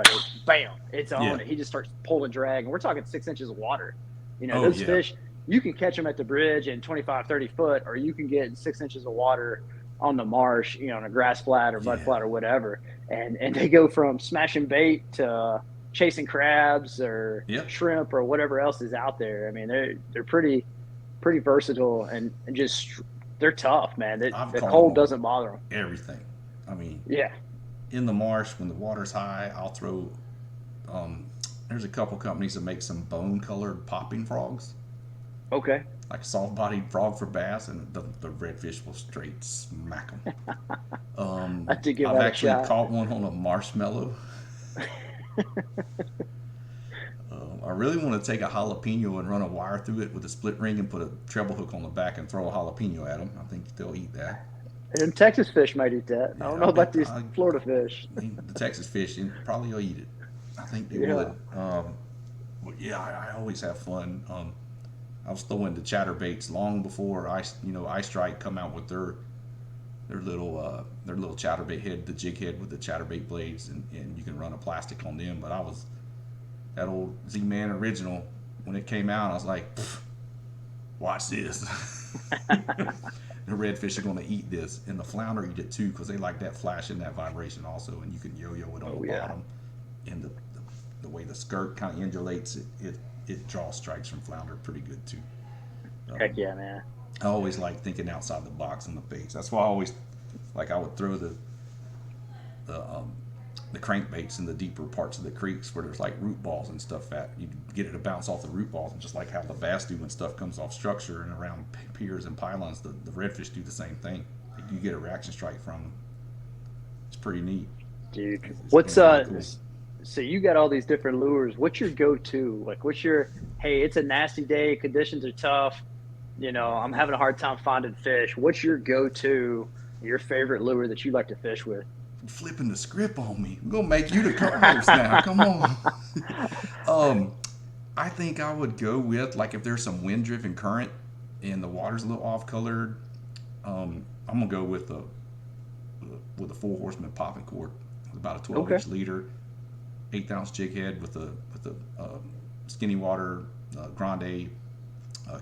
bam, it's on it. He just starts pulling drag. And we're talking 6 inches of water. Those fish, you can catch them at the bridge in 25, 30 foot, or you can get in 6 inches of water on the marsh, on a grass flat or mud flat or whatever. And they go from smashing bait to chasing crabs or shrimp or whatever else is out there. They're pretty versatile and just they're tough, man. The cold doesn't bother them.
Everything.
Yeah.
In the marsh when the water's high, I'll throw. There's a couple companies that make some bone-colored popping frogs.
Okay.
Like a soft-bodied frog for bass, and the redfish will straight smack them. I've actually caught one on a marshmallow. I really want to take a jalapeno and run a wire through it with a split ring and put a treble hook on the back and throw a jalapeno at them. I think they'll eat that.
And Texas fish might eat that. I don't know about these Florida fish.
The Texas fish probably will eat it. I think they would. I always have fun. I was throwing the chatterbaits long before Ice Strike come out with their little chatterbait head, the jig head with the chatterbait blades, and you can run a plastic on them. But I was that old Z-Man original when it came out. I was like, watch this. The redfish are going to eat this, and the flounder eat it too because they like that flash and that vibration also, and you can yo-yo it on the bottom. And the way the skirt kind of undulates, it draws strikes from flounder pretty good too.
Heck yeah, man.
I always like thinking outside the box on the baits. That's why I always I would throw the crankbaits in the deeper parts of the creeks where there's like root balls and stuff at. You get it to bounce off the root balls, and just like how the bass do when stuff comes off structure and around piers and pylons, the redfish do the same thing. You get a reaction strike from them. It's pretty neat.
Dude, what's cool. So you got all these different lures. What's your go-to? Like, what's your, hey, it's a nasty day, conditions are tough, I'm having a hard time finding fish. What's your go-to, your favorite lure that you like to fish with?
Flipping the script on me. I'm gonna make you the co-host now. Come on. I think I would go with, like, if there's some wind-driven current and the water's a little off-colored, I'm gonna go with with a 4 horseman popping cork, about a 12-inch
Okay.
leader, 1/8 ounce jig head with a skinny water grande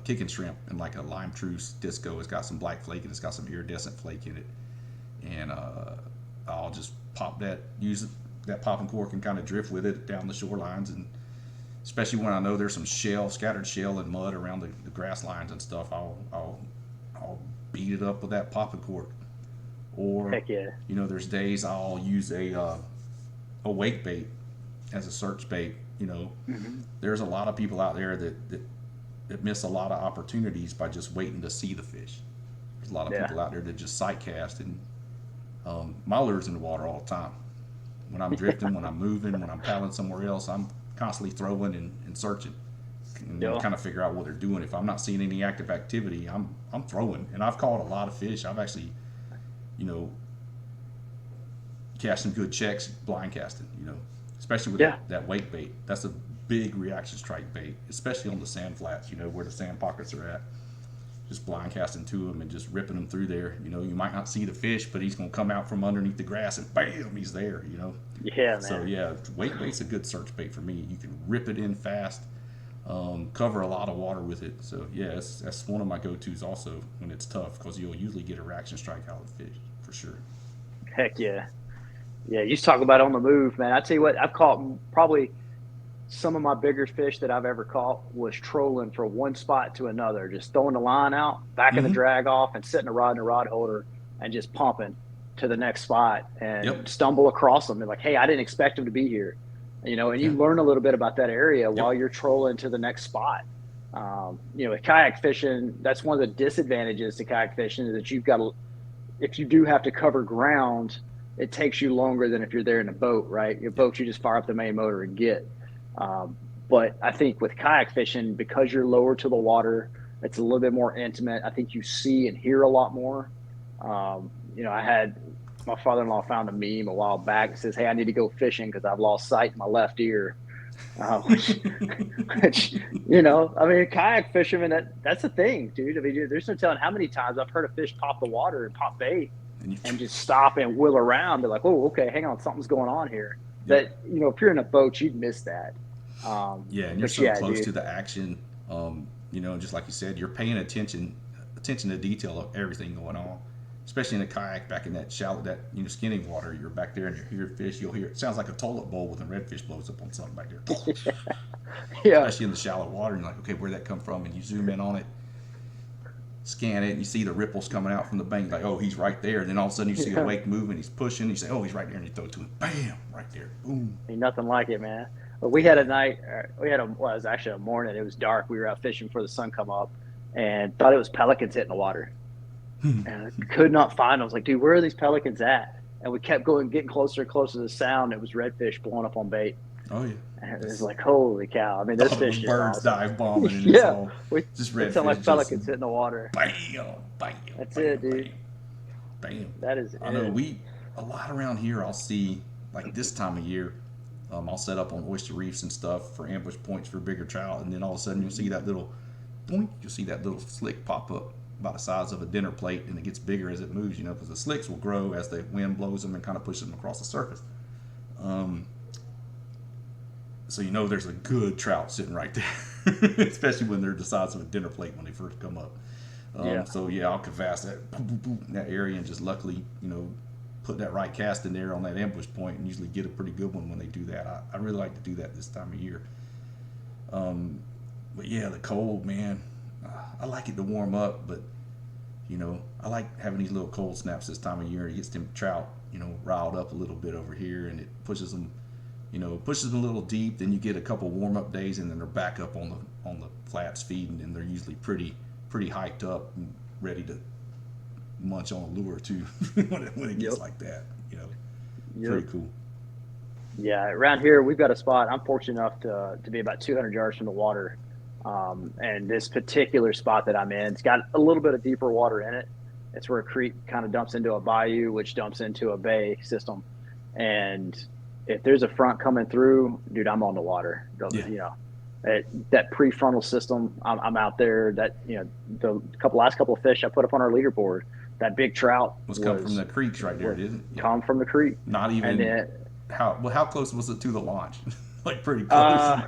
kicking shrimp and like a lime truce disco. It's got some black flake and it's got some iridescent flake in it. And I'll just use that popping cork and kind of drift with it down the shorelines. And especially when I know there's some scattered shell and mud around the grass lines and stuff, I'll beat it up with that popping cork. Or,
Heck yeah.
there's days I'll use a wake bait as a search bait. There's a lot of people out there that miss a lot of opportunities by just waiting to see the fish. There's a lot of people out there that just sight cast, and my lure's in the water all the time. When I'm drifting, when I'm moving, when I'm paddling somewhere else, I'm constantly throwing and searching and kind of figure out what they're doing. If I'm not seeing any active activity, I'm throwing. And I've caught a lot of fish. I've actually, cast some good checks blind casting, especially with that wake bait. That's a big reaction strike bait, especially on the sand flats, where the sand pockets are at. Just blind casting to them and just ripping them through there. You might not see the fish, but he's going to come out from underneath the grass and bam, he's there,
Yeah, man.
So, yeah, wake bait's a good search bait for me. You can rip it in fast, cover a lot of water with it. So, yeah, that's one of my go-tos also when it's tough, because you'll usually get a reaction strike out of the fish, for sure.
Heck yeah. Yeah, you talk about on the move, man. I tell you what, I've caught probably some of my bigger fish that I've ever caught was trolling from one spot to another, just throwing the line out, backing the drag off, and setting a rod in a rod holder and just pumping to the next spot and stumble across them. And like, hey, I didn't expect them to be here, and you learn a little bit about that area while you're trolling to the next spot. With kayak fishing, that's one of the disadvantages to kayak fishing is that if you do have to cover ground, it takes you longer than if you're there in a boat, right? Your boat, you just fire up the main motor and get. But I think with kayak fishing, because you're lower to the water, it's a little bit more intimate. I think you see and hear a lot more. I had my father-in-law found a meme a while back that says, "Hey, I need to go fishing because I've lost sight in my left ear." Which, kayak fishermen, that's a thing, dude. I mean, there's no telling how many times I've heard a fish pop the water and pop bait and just stop and wheel around. They're like, "Oh, okay, hang on, something's going on here." That, if you're in a boat, you'd miss that.
And you're so close to the action. Just like you said, you're paying attention to detail of everything going on. Especially in a kayak back in that shallow, skinning water, you're back there and you hear fish. You'll hear it sounds like a toilet bowl when a redfish blows up on something back there. Especially in the shallow water, and you're like, okay, where'd that come from? And you zoom in on it, scan it, and you see the ripples coming out from the bank. Like, oh, he's right there. And then all of a sudden you see a wake moving. He's pushing. You say, oh, he's right there, and you throw it to him. Bam, right there. Boom.
Ain't nothing like it, man. But we had a night. It was actually a morning. It was dark. We were out fishing before the sun come up, and thought it was pelicans hitting the water. And I could not find them. I was like, dude, where are these pelicans at? And we kept getting closer and closer to the sound. It was redfish blowing up on bait.
Oh, yeah.
And it was like, holy cow. I mean, this fish is
birds
awesome.
dive bombing. And it's all just redfish.
It sounded like pelicans hitting the water.
Bam, bam.
That's
bam,
it, dude.
Bam.
That is
I know a lot around here I'll see, like this time of year, I'll set up on oyster reefs and stuff for ambush points for bigger trout. And then all of a sudden you'll see that little slick pop up about the size of a dinner plate, and it gets bigger as it moves, because the slicks will grow as the wind blows them and kind of pushes them across the surface. So there's a good trout sitting right there, especially when they're the size of a dinner plate when they first come up. So I'll crevasse that area and just luckily, put that right cast in there on that ambush point and usually get a pretty good one when they do that. I really like to do that this time of year. But yeah, the cold, man. I like it to warm up, but I like having these little cold snaps this time of year. It gets them trout, riled up a little bit over here, and it pushes them a little deep. Then you get a couple warm up days, and then they're back up on the flats feeding, and they're usually pretty hiked up and ready to munch on a lure too when it gets like that. Pretty cool.
Yeah, around here we've got a spot. I'm fortunate enough to be about 200 yards from the water. And this particular spot that I'm in, it's got a little bit of deeper water in it. It's where a creek kind of dumps into a bayou, which dumps into a bay system. And if there's a front coming through, dude, I'm on the water. That prefrontal system, I'm out there. That the last couple of fish I put up on our leaderboard, that big trout
Was come from the creeks right there, didn't it? Yeah.
come from the creek.
Not
And
even
then,
how close was it to the launch? Like pretty close.
uh,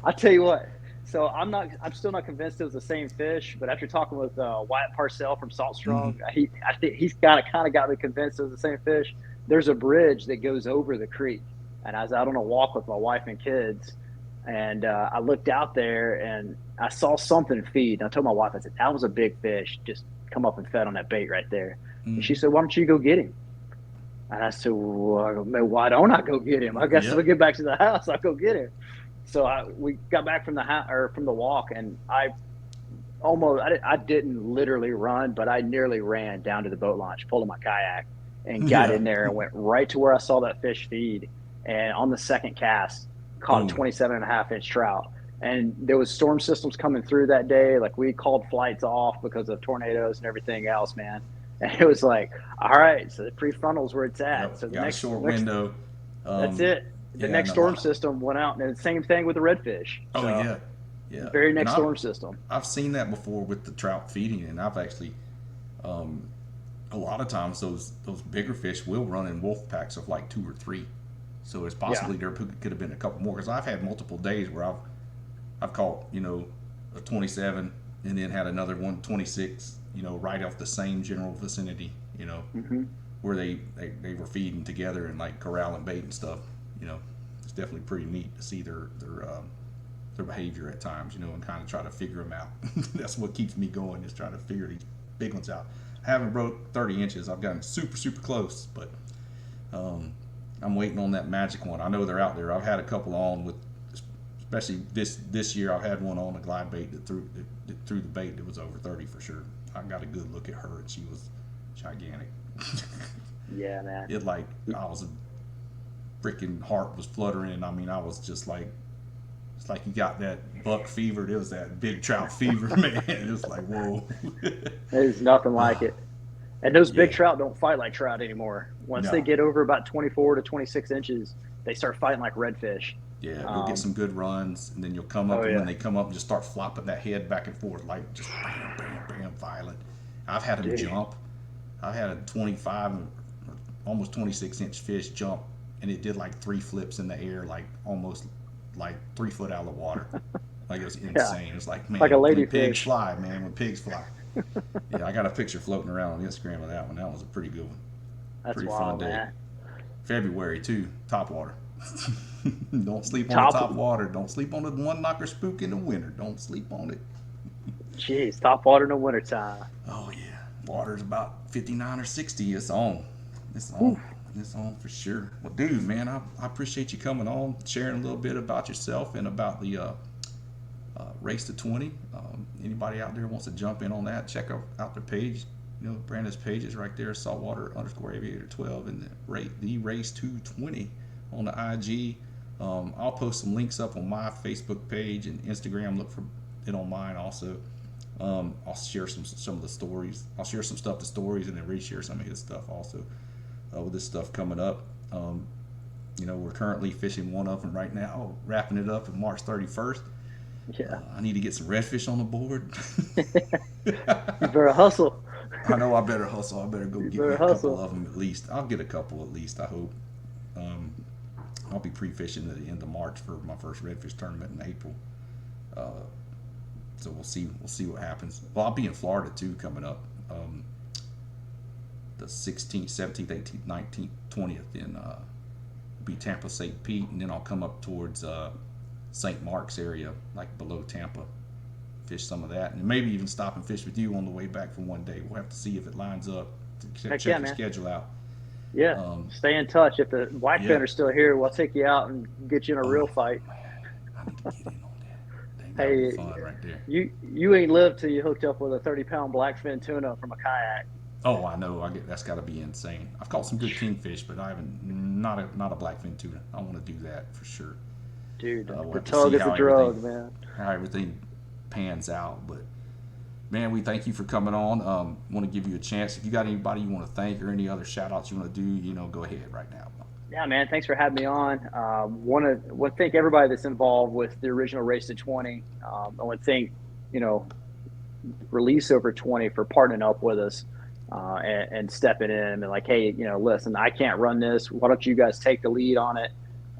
I'll tell you what. So I'm still not convinced it was the same fish, but after talking with Wyatt Parcell from Salt
Hmm.
Strong, I think he's kind of got me convinced it was the same fish. There's a bridge that goes over the creek, and I was out on a walk with my wife and kids, and I looked out there and I saw something feed. And I told my wife, I said, that was a big fish, just come up and fed on that bait right there. And she
Hmm.
said, why don't you go get him? And I said, well, why don't I go get him? I guess if I
Yep.
get back to the house, I'll go get him. So we got back from the or from the walk, and I didn't literally run, but I nearly ran down to the boat launch, pulled my kayak, and got
Yeah.
in there and went right to where I saw that fish feed. And on the second cast, caught a
Boom.
27.5 inch trout. And there was storm systems coming through that day. Like we called flights off because of tornadoes and everything else, man. And it was like, all right, so the prefrontal's where it's at. So
Yep.
the
Got a
next
short
next
window.
that's
Um,
it. The
yeah, and
next
a
storm
lot.
system went out, and the same thing with the redfish.
Oh
So
yeah, yeah.
very
And
next storm system.
I've seen that before with the trout feeding, and I've actually um, a lot of times those bigger fish will run in wolf packs of like two or three. So it's
Yeah.
possibly there could have been a couple more because I've had multiple days where I've caught a 27 and then had another one 26 right off the same general vicinity
Hmm.
where they were feeding together and like corralling bait and stuff. It's definitely pretty neat to see their behavior at times, and kind of try to figure them out. That's what keeps me going, is trying to figure these big ones out. I haven't broke 30 inches. I've gotten super, super close, but um, I'm waiting on that magic one. I know they're out there. I've had a couple on with, especially this year. I've had one on a glide bait that threw the bait that was over 30 for sure. I got a good look at her, and she was gigantic.
Yeah, man.
It like I was freaking heart was fluttering. I mean, I was just like, it's like you got that buck fever. It was that big trout fever, man. It was like, whoa.
There's nothing like it. And those big
Yeah.
trout don't fight like trout anymore. Once they
No.
get over about 24 to 26 inches, they start fighting like redfish.
Yeah, you'll get
Um,
some good runs, and then you'll come up,
oh
and when
yeah,
they come up, just start flopping that head back and forth, like just bam, bam, bam, violent. I've had them
dude.
jump. I had a 25, almost 26-inch fish jump, and it did like 3 flips in the air, like almost like 3 foot out of the water. Like it was
Yeah,
insane. It was like, man,
like a
when pigs
ladyfish.
fly, man, when pigs fly. Yeah, I got a picture floating around on Instagram of that one. That was a pretty good one.
That's
Pretty fun
wild,
day.
man.
February too, top water. Don't sleep on the
Top,
top water. Don't sleep on the one knocker spook in the winter. Don't sleep on it.
jeez, top water in the wintertime.
Oh yeah, water's about 59 or 60. It's on. It's
Whew.
on. It's on for sure. Well, dude, man, I appreciate you coming on, sharing a little bit about yourself and about the race to 20. Anybody out there wants to jump in on that, check out their page. Brandon's page is right there, saltwater_aviator12, and the race to 20 on the IG. I'll post some links up on my Facebook page and Instagram. Look for it on mine also. I'll share some of the stories. I'll share some stuff, the stories, and then reshare some of his stuff also. With this stuff coming up, we're currently fishing one of them right now, wrapping it up on March 31st.
Yeah,
I need to get some redfish on the board.
you better hustle.
I know I better hustle. I better go
You
get me
better
a couple
hustle.
of them at least. I'll get a couple at least, I hope. Um, I'll be pre-fishing at the end of March for my first redfish tournament in April. So we'll see what happens. Well, I'll be in Florida too coming up. The 16th, 17th, 18th, 19th, 20th in be Tampa St. Pete, and then I'll come up towards St. Mark's area, like below Tampa. Fish some of that, and maybe even stop and fish with you on the way back for one day. We'll have to see if it lines up. Check
Yeah,
your
man.
schedule out.
Yeah,
Um,
stay in touch. If the
yeah.
blackfin are still here, we'll take you out and get you in a real
Oh
fight.
man, I need to get in on that. That would be
Hey,
fun right there.
you ain't lived till you hooked up with a 30-pound blackfin tuna from a kayak,
Oh, I know. That's got to be insane. I've caught some good kingfish, but I haven't not a blackfin tuna. I want to do that for sure.
dude.
We'll
The
have to
tug
see
is a drug, man.
how everything pans out. But man, we thank you for coming on. Want to give you a chance. If you got anybody you want to thank or any other shout outs you want to do, go ahead right now.
Yeah, man. Thanks for having me on. Want to thank everybody that's involved with the original Race to 20. I want to thank Release Over 20 for partnering up with us. and stepping in and like, hey, listen, I can't run this. Why don't you guys take the lead on it?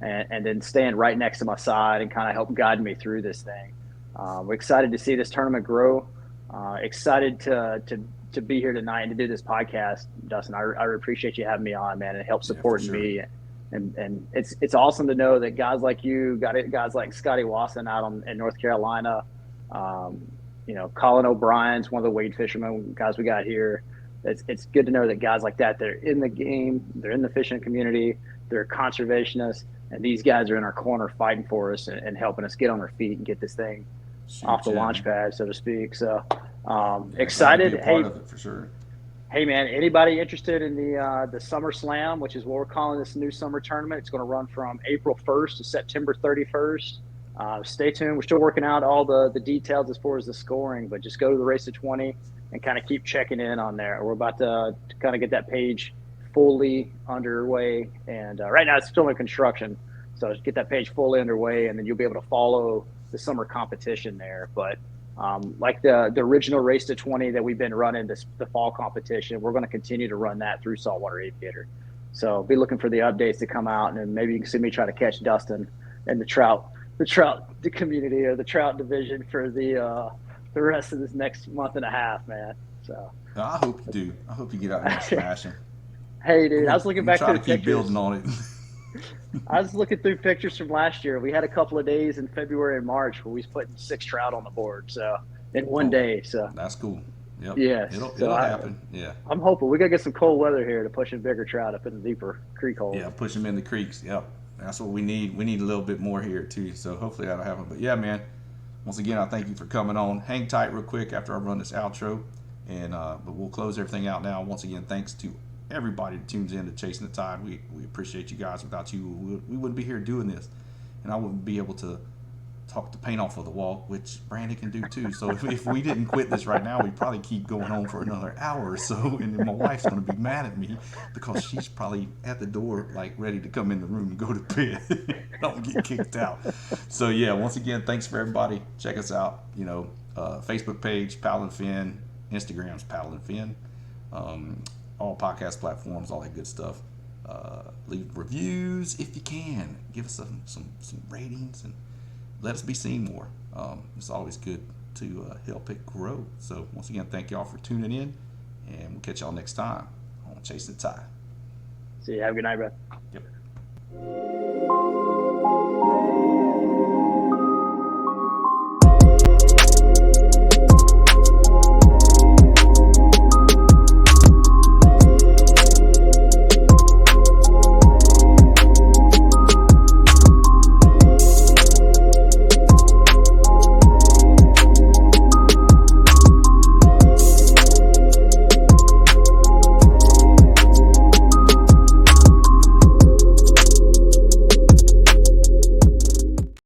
And then staying right next to my side and kind of help guide me through this thing. We're excited to see this tournament grow. Excited to be here tonight and to do this podcast, Dustin. I appreciate you having me on, man, and help
Yeah, for
supporting
sure.
me. And it's awesome to know that guys like you, guys like Scotty Wasson out in North Carolina, Colin O'Brien's one of the wade fishermen guys we got here. It's good to know that guys like that, they're in the game, they're in the fishing community, they're conservationists, and these guys are in our corner fighting for us and helping us get on our feet and get this thing
Shoot,
off the
yeah,
launch
man.
pad, so to speak. So
Yeah, glad to be
excited.
a part
Hey,
of it for sure.
hey, man, anybody interested in the Summer Slam, which is what we're calling this new summer tournament? It's going to run from April 1st to September 31st. Stay tuned. We're still working out all the details as far as the scoring, but just go to the Race to 20 and kind of keep checking in on there. We're about to kind of get that page fully underway, and right now it's still in construction. So get that page fully underway, and then you'll be able to follow the summer competition there. But like the original Race to 20 that we've been running, the fall competition, we're going to continue to run that through Saltwater Aviator. So be looking for the updates to come out, and then maybe you can see me try to catch Dustin and the trout community or the trout division for the rest of this next month and a half, man. So
I hope you do. I hope you get out there and smash him.
hey,
I'm
dude, I
gonna,
was looking
I'm gonna
back
try
through
to
the
keep building
pictures.
on it.
I was looking through pictures from last year. We had a couple of days in February and March where we was putting 6 trout on the board, so in one
Oh,
day. So
that's cool. Yep,
yes,
it'll happen. Yeah,
I'm hoping we gotta get some cold weather here to push in bigger trout up in the deeper creek holes.
yeah, push him in the creeks. Yep, that's what we need. We need a little bit more here too. So hopefully that'll happen. But yeah, man. Once again, I thank you for coming on. Hang tight real quick after I run this outro, and but we'll close everything out now. Once again, thanks to everybody that tunes in to Chasing the Tide. We appreciate you guys. Without you, we wouldn't be here doing this, and I wouldn't be able to talk the paint off of the wall, which Brandon can do too. So if we didn't quit this right now, we'd probably keep going on for another hour or so, and then my wife's going to be mad at me because she's probably at the door, like ready to come in the room and go to bed. Don't get kicked out. So yeah, once again, thanks for everybody. Check us out. Facebook page, Paddle and Fin. Instagram's Paddle and Fin. All podcast platforms, all that good stuff. Leave reviews if you can. Give us some ratings and let us be seen more. It's always good to help it grow. So once again, thank y'all for tuning in, and we'll catch y'all next time on Chasing the Tide.
See you. Have a good night, bro.
Yep.